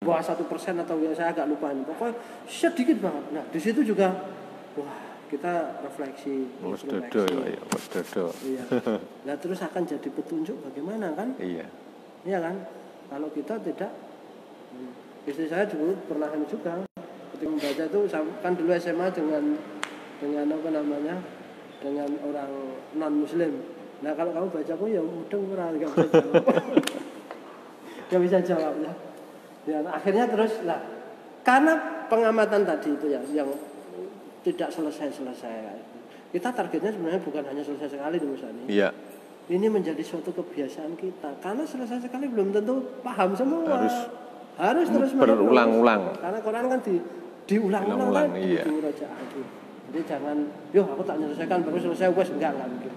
Wah 1% atau saya agak lupa ini. Pokoknya sedikit banget. Nah di situ juga, wah kita refleksi. Iya. Nah terus akan jadi petunjuk bagaimana kan? Iya. Iya kan? Kalau kita tidak, istri saya dulu pernah ini juga. Ketika membaca itu kan dulu SMA dengan apa namanya? Dengan orang non Muslim. Nah kalau kamu baca aku ya mudeng ora enggak bisa jawab. Enggak bisa jawab ya. Ya, akhirnya terus lah, karena pengamatan tadi itu ya, yang tidak selesai. Kita targetnya sebenarnya bukan hanya selesai sekali di Musani. Iya. Ini menjadi suatu kebiasaan kita. Karena selesai sekali belum tentu paham semua. Harus terus berulang-ulang. Karena Quran kan diulang-ulang kan, diurajaah. Jadi jangan, aku tak menyelesaikan baru selesai wes enggak mungkin.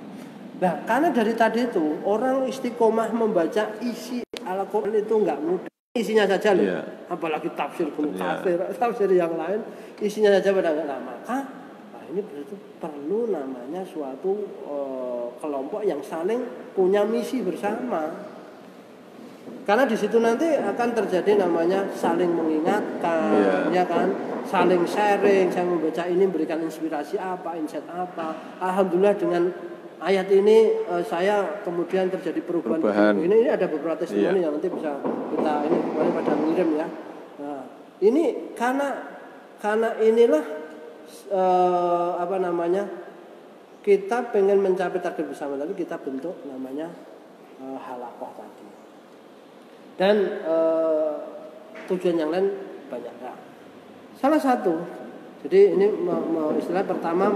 Nah, karena dari tadi itu orang istiqomah membaca isi Al-Quran itu enggak mudah. Isinya saja loh, apalagi tafsir Ibnu Katsir, tafsir yang lain, isinya saja pada enggak lama. Ini berarti perlu namanya suatu kelompok yang saling punya misi bersama. Karena di situ nanti akan terjadi namanya saling mengingatkan, ya kan, saling sharing. Saya membaca ini memberikan inspirasi apa, insight apa. Alhamdulillah dengan ayat ini saya kemudian terjadi perubahan. Ini ada beberapa testimoni yang nanti bisa kita ini kemarin pada ngirim ya. Nah, ini karena inilah apa namanya, kita pengen mencapai target bersama, tapi kita bentuk namanya halakoh tadi. Dan tujuan yang lain banyak. Nah, salah satu, jadi ini istilah pertama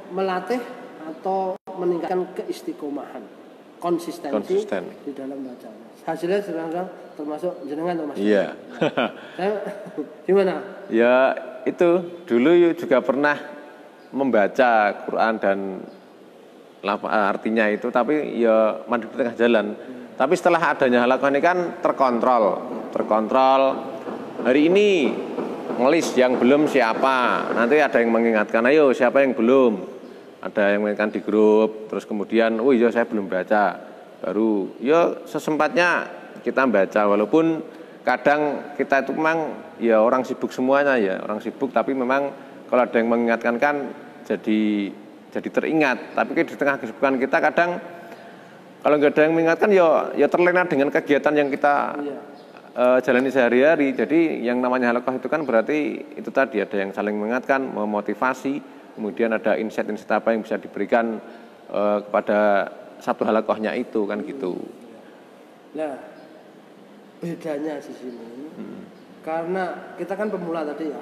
melatih atau meningkatkan keistiqomahan, konsistensi di dalam bacaan. Hasilnya sebenarnya termasuk jenengan Mas. Iya. Gimana? Ya itu dulu juga pernah membaca Quran dan artinya itu, tapi ya mandek di tengah jalan. Tapi setelah adanya halaqah ini kan terkontrol. Hari ini ngelis yang belum siapa, nanti ada yang mengingatkan, ayo siapa yang belum, ada yang mengingatkan di grup, terus kemudian, oh iya saya belum baca, baru ya sesempatnya kita baca, walaupun kadang kita itu memang ya orang sibuk semuanya ya, orang sibuk, tapi memang kalau ada yang mengingatkan kan jadi teringat. Tapi di tengah kesibukan kita kadang kalau nggak ada yang mengingatkan ya terlena dengan kegiatan yang kita jalani sehari-hari. Jadi yang namanya halaqah itu kan berarti itu tadi ada yang saling mengingatkan, memotivasi, kemudian ada insight-insight apa yang bisa diberikan kepada satu halaqahnya itu kan gitu. Nah, bedanya di sini karena kita kan pemula tadi ya.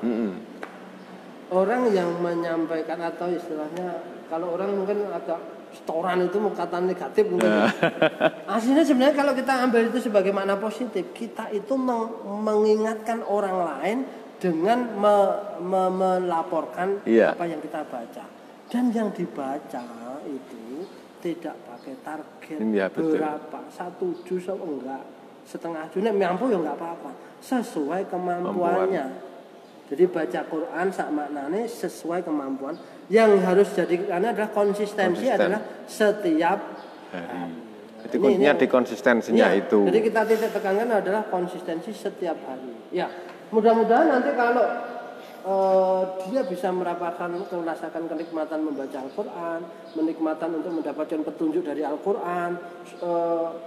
Orang yang menyampaikan atau istilahnya kalau orang mungkin agak setoran itu kata negatif mungkin. Aslinya sebenarnya kalau kita ambil itu sebagai makna positif, kita itu mengingatkan orang lain dengan melaporkan apa yang kita baca. Dan yang dibaca itu tidak pakai target berapa, 1 juz enggak, setengah juz, mampu ya enggak apa-apa, sesuai kemampuannya. Jadi baca Quran sak maknanya sesuai kemampuan. Yang harus jadi karena adalah konsistensi adalah setiap hari. Jadi kuncinya di konsistensinya itu. Jadi kita titik tekankan adalah konsistensi setiap hari. Ya, mudah-mudahan nanti kalau dia bisa merasakan kenikmatan membaca Al-Quran, menikmatan untuk mendapatkan petunjuk dari Al-Quran,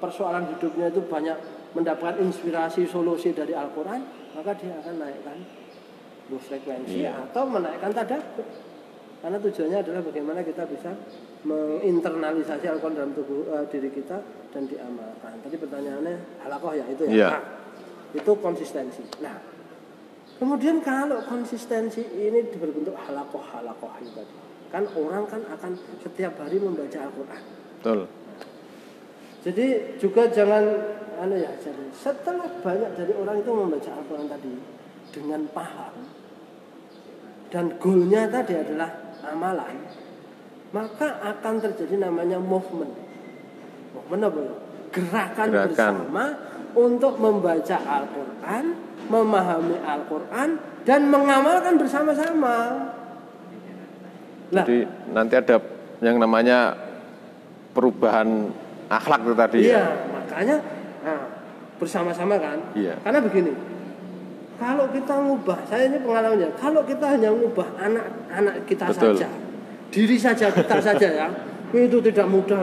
persoalan hidupnya itu banyak mendapatkan inspirasi solusi dari Al-Quran, maka dia akan naikkan frekuensi atau menaikkan tadabbur. Karena tujuannya adalah bagaimana kita bisa menginternalisasi Al-Quran dalam tubuh diri kita dan diamalkan. Tadi pertanyaannya halaqah ya itu ya. Nah, itu konsistensi. Nah, kemudian kalau konsistensi ini berbentuk halaqah itu tadi, kan orang kan akan setiap hari membaca Al-Quran. Betul. Jadi juga jangan jadi setelah banyak dari orang itu membaca Al-Quran tadi dengan paham dan goalnya tadi adalah amalan, maka akan terjadi namanya movement apa ya? Gerakan bersama untuk membaca Al-Quran, memahami Al-Quran dan mengamalkan bersama-sama. Jadi nanti ada yang namanya perubahan akhlak itu tadi. Iya, makanya bersama-sama kan. Iya. Karena begini, kalau kita ngubah, saya ini pengalamannya, kalau kita hanya ngubah anak-anak kita saja, diri saja kita saja ya, itu tidak mudah.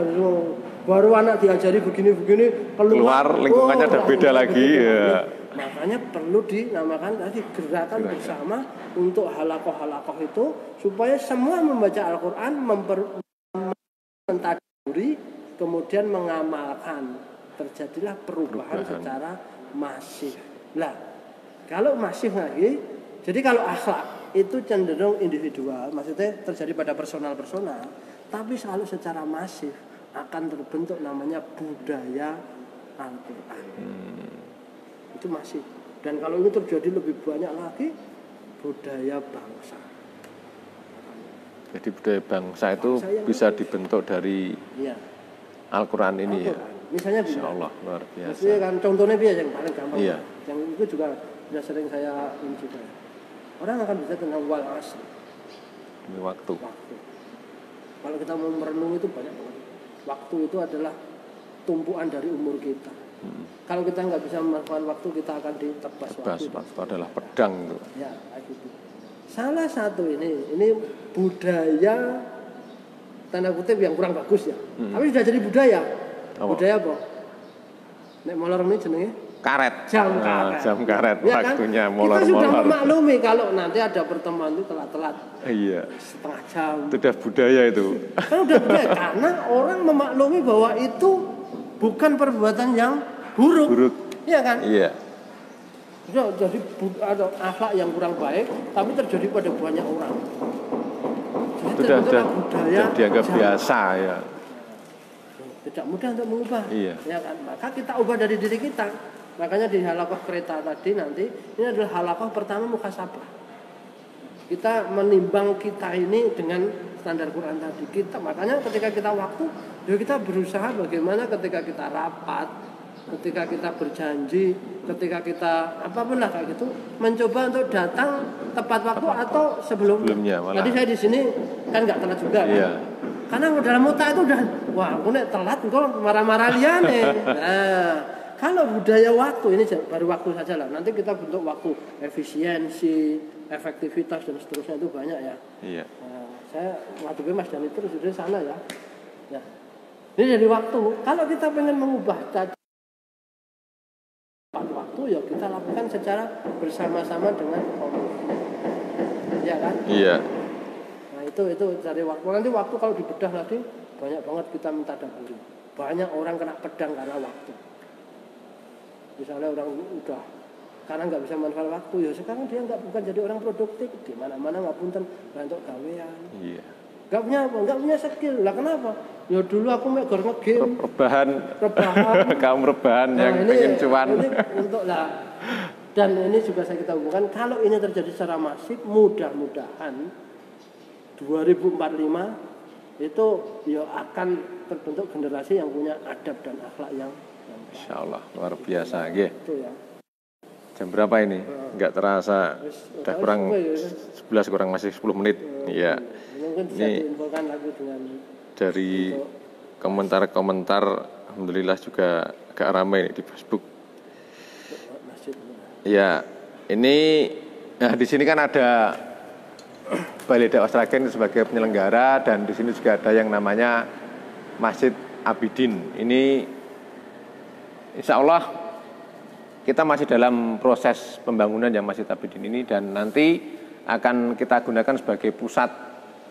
Baru anak diajari begini-begini, keluar lingkungannya udah beda lagi. Ya. Makanya perlu dinamakan tadi gerakan bersama untuk halaqah itu supaya semua membaca Al-Quran, mentadaburi, kemudian mengamalkan. Terjadilah perubahan secara masif. Lah, kalau masif lagi, jadi kalau akhlak itu cenderung individual, maksudnya terjadi pada personal, tapi selalu secara masif akan terbentuk namanya budaya Al-Quran. Itu masif. Dan kalau ini terjadi lebih banyak lagi budaya bangsa. Jadi budaya bangsa itu bisa dibentuk dari Al-Quran ini ya. Misalnya Insya Allah luar biasa. Maksudnya kan contohnya biasa yang paling gampang. Iya. Yang itu juga sering saya ini juga. Orang akan bisa tentang wal asr. Ini waktu. Kalau kita mau merenung itu banyak banget. Waktu itu adalah tumpuan dari umur kita. Kalau kita nggak bisa memanfaatkan waktu, kita akan ditebas waktu. Waktu adalah pedang itu. Ya, gitu. Salah satu ini budaya tanda kutip yang kurang bagus ya. Tapi sudah jadi budaya. Budaya apa? Nek molor ini jenenge karet. Jam karet. Jam karet ya, waktunya kan? Molor-molor. Kita sudah memaklumi kalau nanti ada pertemuan itu telat-telat. Iya. Setengah jam. Itu udah budaya itu. Kan udah budaya karena orang memaklumi bahwa itu bukan perbuatan yang buruk. Iya kan? Iya. Jadi ada akhlak yang kurang baik tapi terjadi pada banyak orang. Jadi sudah dianggap biasa ya. Tidak mudah untuk mengubah. Iya. Ya kan? Maka kita ubah dari diri kita. Makanya di halaqah kereta tadi nanti ini adalah halaqah pertama muhasabah. Kita menimbang kita ini dengan standar Quran tadi. Makanya ketika kita waktu, ya kita berusaha bagaimana ketika kita rapat, ketika kita berjanji, ketika kita apapun lah kayak gitu, mencoba untuk datang tepat waktu atau sebelumnya. Tadi saya di sini kan nggak telat juga kan. Karena dalam otak itu udah, wah aku nek telat kok marah-marah liane. Nah, kalau budaya waktu ini baru waktu saja lah. Nanti kita bentuk waktu efisiensi, efektivitas dan seterusnya itu banyak ya. Iya. Nah, saya ngadepi Mas Dani terus dari sana ya. Ya. Ini dari waktu. Kalau kita pengen mengubah waktu ya kita lakukan secara bersama-sama dengan komunitas. Iya kan? Iya. Nah, itu dari waktu. Nanti waktu kalau dibedah lagi banyak banget kita minta dapuri. Banyak orang kena pedang karena waktu. Misalnya orang udah karena nggak bisa manfaat waktu ya sekarang dia bukan jadi orang produktif di mana-mana nggak punten untuk gawean. Iya. Nggak punya skill lah kenapa? Ya dulu aku megor nge-game. Rebahan. Kaum rebahan nah, yang pengen cuan. Ini untuk lah. Dan ini juga saya kita hubungkan kalau ini terjadi secara masif mudah-mudahan 2045 itu ya akan terbentuk generasi yang punya adab dan akhlak yang Insya Allah luar biasa, nggih. Itu ya. Jam berapa ini? Enggak terasa. Udah kurang 11 kurang masih 10 menit. Iya. Ini dari komentar-komentar alhamdulillah juga agak ramai di Facebook. Ya, ini di sini kan ada Balai Dakwah Sragen sebagai penyelenggara dan di sini juga ada yang namanya Masjid Abidin. Ini insya Allah kita masih dalam proses pembangunan yang Masjid Abidin ini dan nanti akan kita gunakan sebagai pusat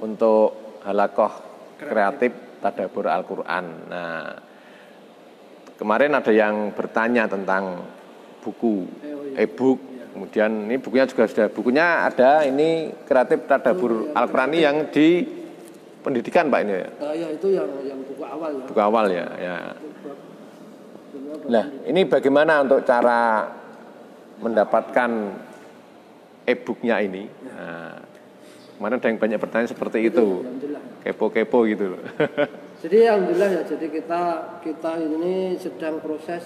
untuk halaqah kreatif tadabbur Al-Quran. Nah, kemarin ada yang bertanya tentang buku e-book, kemudian ini bukunya juga sudah, bukunya ada ini kreatif tadabbur Al-Quran yang di pendidikan Pak ini ya? Ya itu yang buku awal ya. Buku awal ya. Nah, ini bagaimana untuk cara mendapatkan e-booknya ini? Nah, kemarin ada yang banyak bertanya seperti itu. Kepo-kepo gitu loh. Jadi alhamdulillah ya, jadi kita ini sedang proses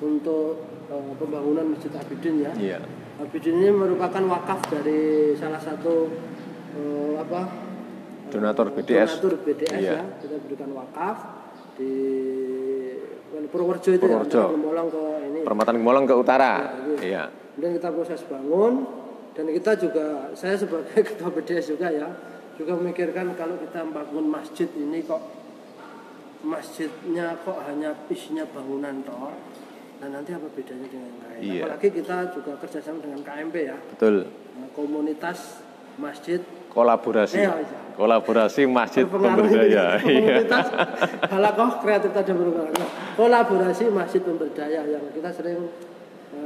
untuk pembangunan Masjid Abidin ya. Iya. Abidin ini merupakan wakaf dari salah satu donatur BDS. Iya. Ya. Kita berikan wakaf di Purworejo itu Purworejo. Ya, Gemolong ke ini. Perempatan Gemolong ke utara. Iya. Kemudian kita proses bangun dan kita juga, saya sebagai ketua BDS juga ya, juga memikirkan kalau kita bangun masjid ini kok masjidnya kok hanya isinya bangunan toh. Dan nanti apa bedanya dengan lain? Iya. Apalagi kita juga kerjasama dengan KMP ya. Betul. Komunitas masjid kolaborasi. Kolaborasi masjid pemberdaya. Komunitas halaqah kreatif tadabbur kolaborasi masjid pemberdaya yang kita sering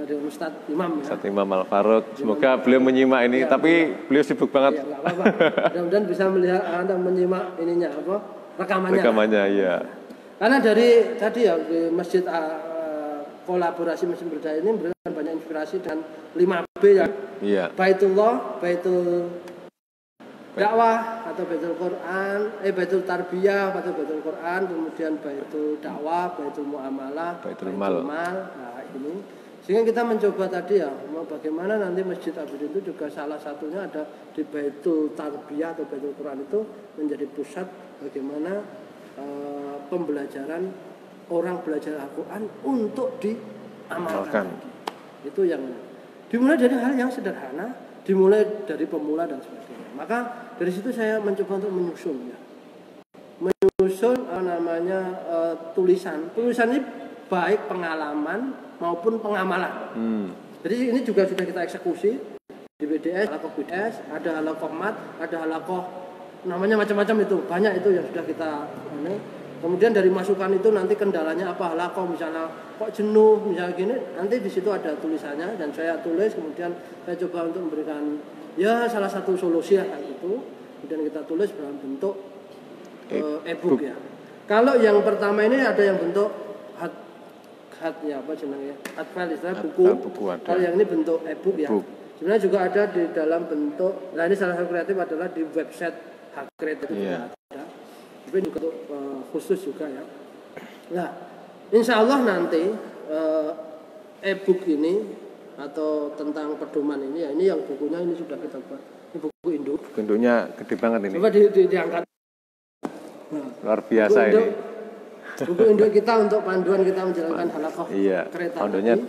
dengan Ustadz Imam ya. Ustadz Imam Al-Faruq. Semoga beliau menyimak ini, ya, tapi beliau sibuk banget. Iya, enggak apa-apa. Mudah-mudahan bisa melihat Anda menyimak ininya rekamannya. Rekamannya iya. Karena dari tadi ya di masjid kolaborasi masjid pemberdaya ini memberikan banyak inspirasi dan 5B ya. Iya. Baitullah, Baitul Dakwah atau Baitul Quran, Baitul Tarbiyah atau Baitul Quran, kemudian Baitul Dakwah, Baitul Muamalah, Baitul Mal. Nah, ini sehingga kita mencoba tadi ya, bagaimana nanti Masjid Abidin itu juga salah satunya ada di Baitul Tarbiyah atau Baitul Quran itu menjadi pusat bagaimana pembelajaran orang belajar Al-Quran untuk diamalkan. Itu yang dimulai dari hal yang sederhana, dimulai dari pemula dan sebagainya. Maka dari situ saya mencoba untuk menyusun ya. Menyusun tulisan. Tulisan ini baik pengalaman maupun pengamalan. Jadi ini juga sudah kita eksekusi di BDS, halaqah BDS, ada halaqah mat, ada halaqah namanya macam-macam itu. Banyak itu yang sudah kita kemudian dari masukan itu nanti kendalanya apa, halaqah misalnya kok jenuh misalnya gini, nanti di situ ada tulisannya dan saya tulis, kemudian saya coba untuk memberikan ya salah satu solusi ya itu, kemudian kita tulis dalam bentuk e-book ya. Kalau yang pertama ini ada yang bentuk hat ya apa jenenge? Hat file istilah buku. Kalau yang ini bentuk e-book ya. Sebenarnya juga ada di dalam bentuk, nah ini salah satu kreatif adalah di website Hakret itu juga ada. Tapi juga khusus juga ya. Nah, insya Allah nanti e-book ini atau tentang pedoman ini ya, ini yang bukunya ini sudah kita buat. Ini buku induk. Induknya gede banget ini. Coba diangkat. Nah, luar biasa buku induk, ini. Buku induk kita untuk panduan kita menjalankan halaqah kereta panduannya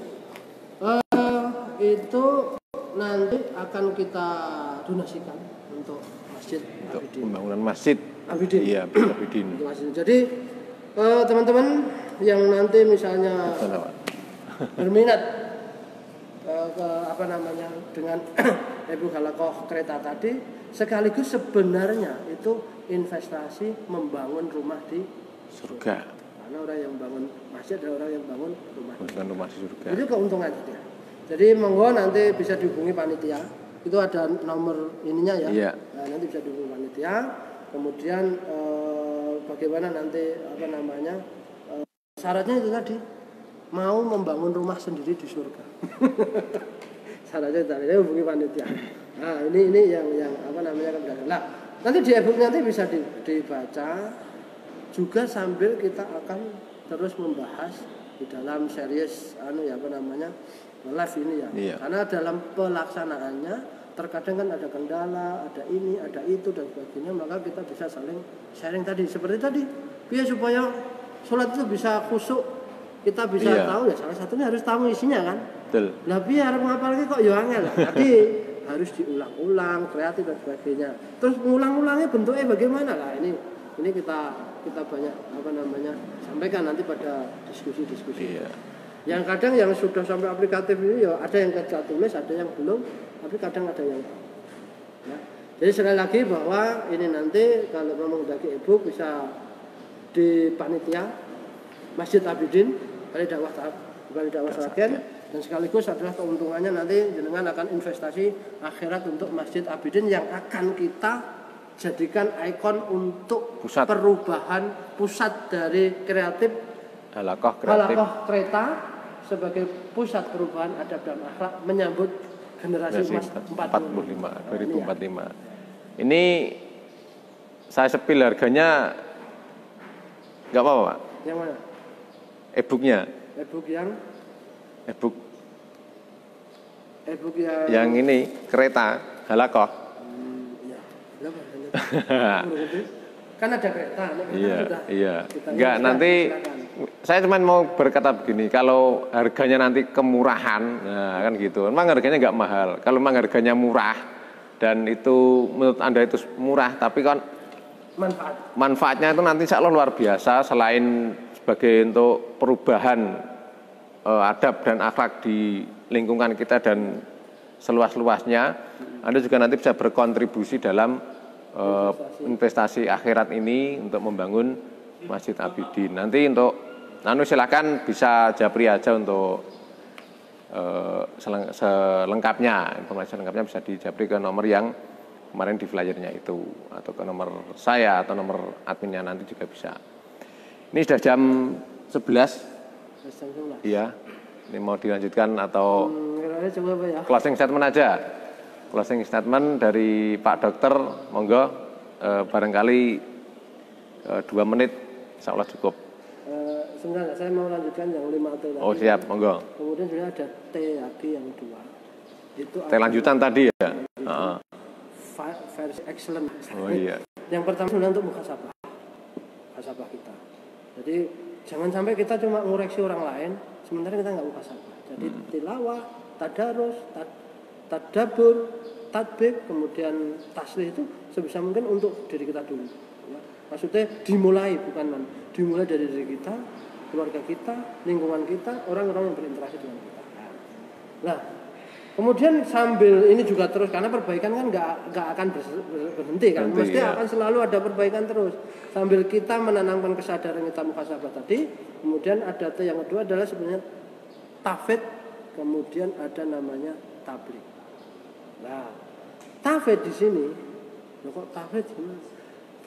itu nanti akan kita donasikan untuk masjid untuk Abidin. Pembangunan masjid Abidin. Iya, Abidin. Jadi teman-teman yang nanti misalnya berminat dengan e-book halaqah kereta tadi, sekaligus sebenarnya itu investasi membangun rumah di surga. Karena orang yang bangun masjid adalah orang yang bangun rumah di surga. Itu keuntungan dia. Jadi monggo nanti bisa dihubungi panitia. Itu ada nomor ininya ya. Iya. Nah, nanti bisa dihubungi panitia. Kemudian bagaimana nanti syaratnya itu tadi mau membangun rumah sendiri di surga. Syaratnya tadi hubungi panitia. Nah, ini yang kemudian. Nah, nanti di e-book nanti bisa dibaca juga sambil kita akan terus membahas di dalam series live ini ya. Iya. Karena dalam pelaksanaannya terkadang kan ada kendala, ada ini, ada itu dan sebagainya, maka kita bisa saling sharing tadi. Seperti tadi, biar supaya sholat itu bisa khusyuk, kita bisa tahu ya, salah satunya harus tahu isinya kan. Betul. Nah biar menghafalnya kok ya angel. Tadi harus diulang-ulang, kreatif dan sebagainya. Terus mengulang-ulangnya bentuknya bagaimana lah ini kita banyak sampaikan nanti pada diskusi-diskusi. Iya. Yang kadang yang sudah sampai aplikatif ini ya ada yang kerja tulis, ada yang belum, tapi kadang ada yang ya. Jadi sekali lagi bahwa ini nanti kalau memang menghendaki e-book bisa di panitia Masjid Abidin Balai Dakwah Sragen, dan sekaligus adalah keuntungannya nanti jenengan akan investasi akhirat untuk Masjid Abidin yang akan kita jadikan ikon untuk perubahan pusat dari kreatif halaqah kereta sebagai pusat perubahan adab dan akhlak menyambut generasi emas 2045. Ini saya sepil harganya nggak apa-apa Pak? Yang mana? E-booknya. E-book yang yang ini kereta halaqah. Kan ada kereta. Iya. Enggak, nanti saya cuma mau berkata begini, kalau harganya nanti kemurahan, nah kan gitu. Memang harganya nggak mahal. Kalau memang harganya murah dan itu menurut Anda itu murah, tapi kan manfaatnya itu nanti insya Allah luar biasa. Selain sebagai untuk perubahan adab dan akhlak di lingkungan kita dan seluas-luasnya, Anda juga nanti bisa berkontribusi dalam investasi akhirat ini untuk membangun Masjid Abidin. Nanti untuk silakan bisa japri aja untuk selengkapnya, informasi selengkapnya bisa dijapri ke nomor yang kemarin di flyernya itu, atau ke nomor saya atau nomor adminnya nanti juga bisa. Ini sudah jam 11. Iya. Ini mau dilanjutkan atau closing statement aja. Closing statement dari Pak Dokter, monggo barangkali 2 menit insya Allah cukup. Sebenarnya saya mau lanjutkan yang 5 teh tadi. Oh siap, monggo. Kemudian juga ada T lagi yang 2. Itu T lanjutan tadi ya. Versi excellent. Oh iya. Yang pertama sebenarnya untuk muhasabah kita. Jadi jangan sampai kita cuma ngoreksi orang lain, sementara kita nggak muhasabah. Jadi tilawah, tadarus, tadabbur, tatbik, kemudian taslih itu sebisa mungkin untuk diri kita dulu. Ya. Maksudnya dimulai dari diri kita, keluarga kita, lingkungan kita, orang-orang yang berinteraksi dengan kita. Nah, kemudian sambil ini juga terus, karena perbaikan kan nggak akan berhenti kan, mesti akan selalu ada perbaikan terus. Sambil kita menanamkan kesadaran kita muhasabah tadi, kemudian ada yang kedua adalah sebenarnya tafid, kemudian ada namanya tabligh. Nah, tafid di sini, kok tafid gimana?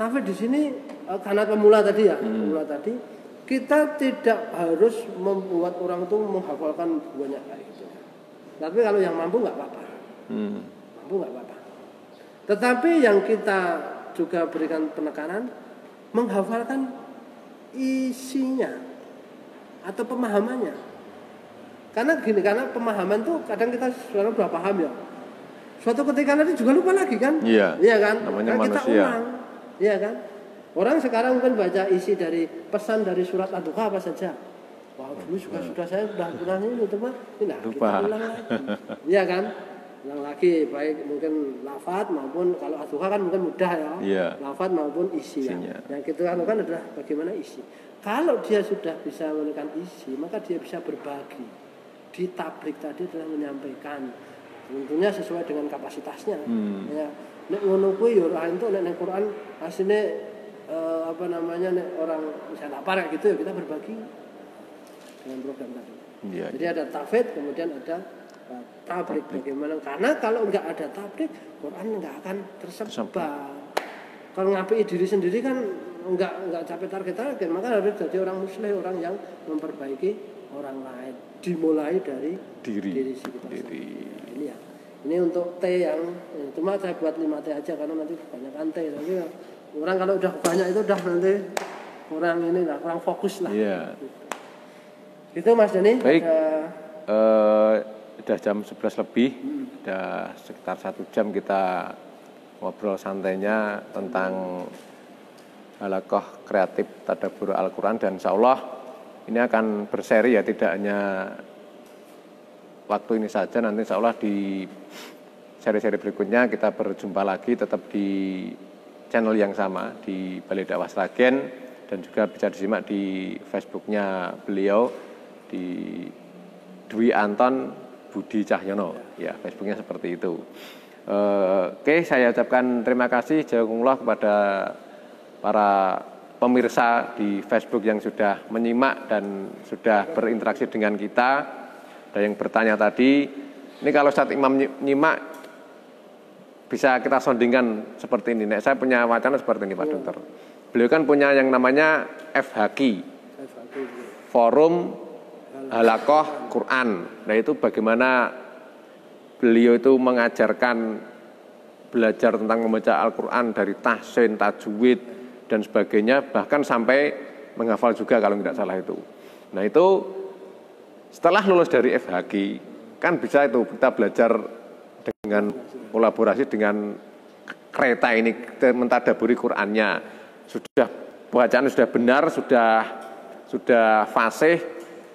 Tafid di sini karena pemula tadi ya, pemula tadi kita tidak harus membuat orang itu menghafalkan banyak kayak gitu. Tapi kalau yang mampu nggak apa-apa. Mampu nggak apa-apa. Tetapi yang kita juga berikan penekanan menghafalkan isinya atau pemahamannya. Karena pemahaman tuh kadang kita sekarang udah paham ya. Suatu ketika nanti juga lupa lagi kan? Iya kan? Namanya karena manusia. Kita ulang, iya kan? Orang sekarang mungkin baca isi dari pesan dari surat Ad-Duha apa saja. Wah, dulu sudah saya sudah pernah ini teman, kita ulang lagi. Iya kan? Ulang lagi, baik mungkin lafaz maupun kalau Ad-Duha kan mungkin mudah ya. Iya. Lafaz maupun isi. Yang kita lakukan adalah bagaimana isi. Kalau dia sudah bisa menekan isi, maka dia bisa berbagi. Di tablik tadi adalah menyampaikan, tentunya sesuai dengan kapasitasnya. Ya, nek ngono kuwi ya ora entuk nek Quran asline nek orang misalnya apa kayak gitu ya kita berbagi dengan program tadi. Jadi ada tafid, kemudian ada tablik. Bagaimana? Karena kalau enggak ada tablik, Quran enggak akan tersebar. Kalau ngapui diri sendiri kan enggak capai target, maka harus jadi orang muslim, orang yang memperbaiki orang lain, dimulai dari diri kita sendiri. Ini ya. Ini untuk T yang cuma saya buat 5 T aja karena nanti kebanyakan T. Tapi orang kalau udah banyak itu udah nanti kurang fokus lah. Iya. Itu Mas Dani. Baik. Udah jam 11 lebih. Udah sekitar 1 jam kita ngobrol santainya tentang halaqah kreatif tadabbur Al-Quran, dan insyaallah ini akan berseri ya, tidak hanya waktu ini saja, nanti insyaallah di seri-seri berikutnya kita berjumpa lagi tetap di channel yang sama di Balai Dakwah Sragen, dan juga bisa disimak di Facebooknya beliau di Dwi Anton Budi Cahyono ya, Facebooknya seperti itu. Oke, saya ucapkan terima kasih jazakumullah kepada para pemirsa di Facebook yang sudah menyimak dan sudah berinteraksi dengan kita. Dan yang bertanya tadi, ini kalau Ustadz Imam nyimak bisa kita sondingkan seperti ini. Nek saya punya wacana seperti ini Pak Dokter. Beliau kan punya yang namanya FHQ, Forum Halaqah Quran. Nah itu bagaimana beliau itu mengajarkan belajar tentang membaca Al-Quran dari tahsin, tajwid dan sebagainya, bahkan sampai menghafal juga kalau tidak salah itu. Nah itu setelah lulus dari FHQ kan bisa itu kita belajar dengan kolaborasi dengan kereta ini, mentadaburi Qurannya, sudah bacaan sudah benar, sudah fasih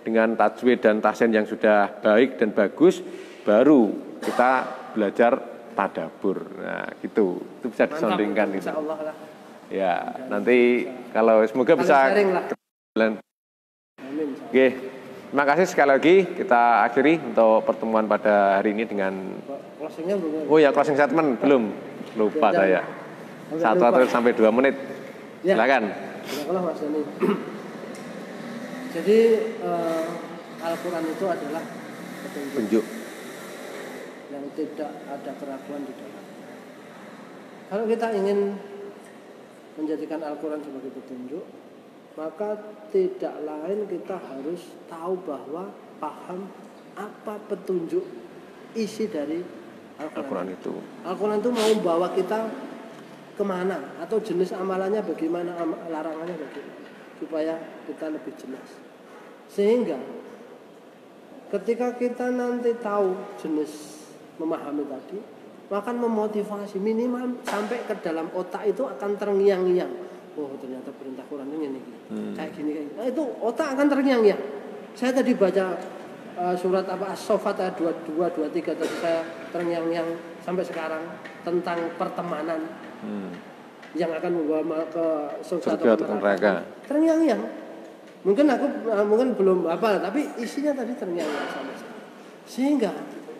dengan tajwid dan tahsin yang sudah baik dan bagus, baru kita belajar tadabbur. Nah gitu, itu bisa disondingkan itu. Insyaallah lah. Ya, nanti kalau semoga bisa jalan. Oke, terima kasih sekali lagi. Kita akhiri untuk pertemuan pada hari ini dengan closingnya belum. Oh ya, closing statement belum. Lupa saya. 1 atau sampai 2 menit. Ya. Silakan. Silakan Mas Dani. Jadi Al-Quran itu adalah petunjuk yang tidak ada keraguan di dalam. Kalau kita ingin menjadikan Al-Quran sebagai petunjuk, maka tidak lain kita harus tahu bahwa paham apa petunjuk isi dari Al-Quran itu. Al-Quran itu mau bawa kita kemana, atau jenis amalannya bagaimana, larangannya bagaimana, supaya kita lebih jelas. Sehingga ketika kita nanti tahu jenis memahami tadi, akan memotivasi, minimal sampai ke dalam otak itu akan terngiang-ngiang. Oh ternyata perintah Quran ini kayak gini. Nah, itu otak akan terngiang-ngiang. Saya tadi baca surat As-Saffat ayat 22, 23 tadi saya terngiang-ngiang sampai sekarang tentang pertemanan yang akan membawa ke surga atau neraka. Terngiang-ngiang. Mungkin aku belum hafal, tapi isinya tadi terngiang-ngiang sampai sekarang. Sehingga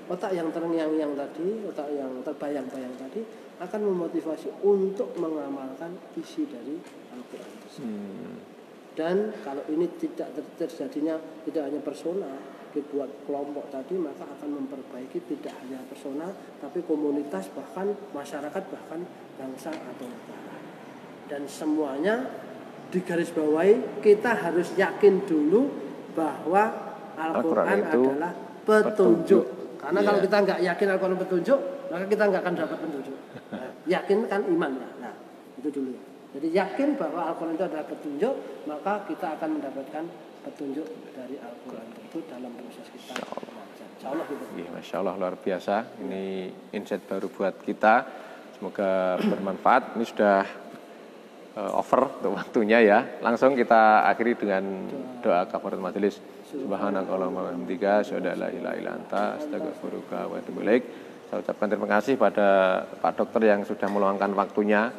otak yang terngiang-ngiang tadi, otak yang terbayang-bayang tadi akan memotivasi untuk mengamalkan isi dari Al-Quran tersebut. Dan kalau ini tidak terjadinya tidak hanya personal dibuat kelompok tadi, maka akan memperbaiki tidak hanya personal tapi komunitas, bahkan masyarakat, bahkan bangsa atau negara. Dan semuanya digarisbawahi, kita harus yakin dulu bahwa Al-Quran adalah petunjuk. Karena kalau kita nggak yakin Al-Quran petunjuk, maka kita nggak akan dapat petunjuk. Nah, yakin kan iman ya. Nah, itu dulu ya. Jadi yakin bahwa Al-Quran itu adalah petunjuk, maka kita akan mendapatkan petunjuk dari Al-Quran itu dalam proses kita belajar. Insya Allah gitu. Iya, Masya Allah, luar biasa. Ini insight baru buat kita. Semoga bermanfaat. Ini sudah over untuk waktunya ya. Langsung kita akhiri dengan doa kafaratul majelis. Subhanakallahumma wa bihamdika asyhadu an la ilaha illa anta astaghfiruka wa atubu ilaik. Saya ucapkan terima kasih pada Pak Dokter yang sudah meluangkan waktunya.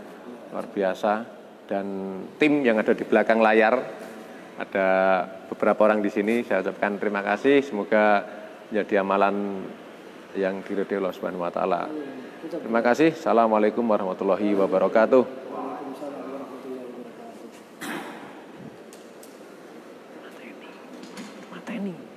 Luar biasa. Dan tim yang ada di belakang layar, ada beberapa orang di sini, saya ucapkan terima kasih. Semoga menjadi amalan yang diridhoi Allah Subhanahu wa taala. Terima kasih. Assalamualaikum warahmatullahi wabarakatuh. Mata ini.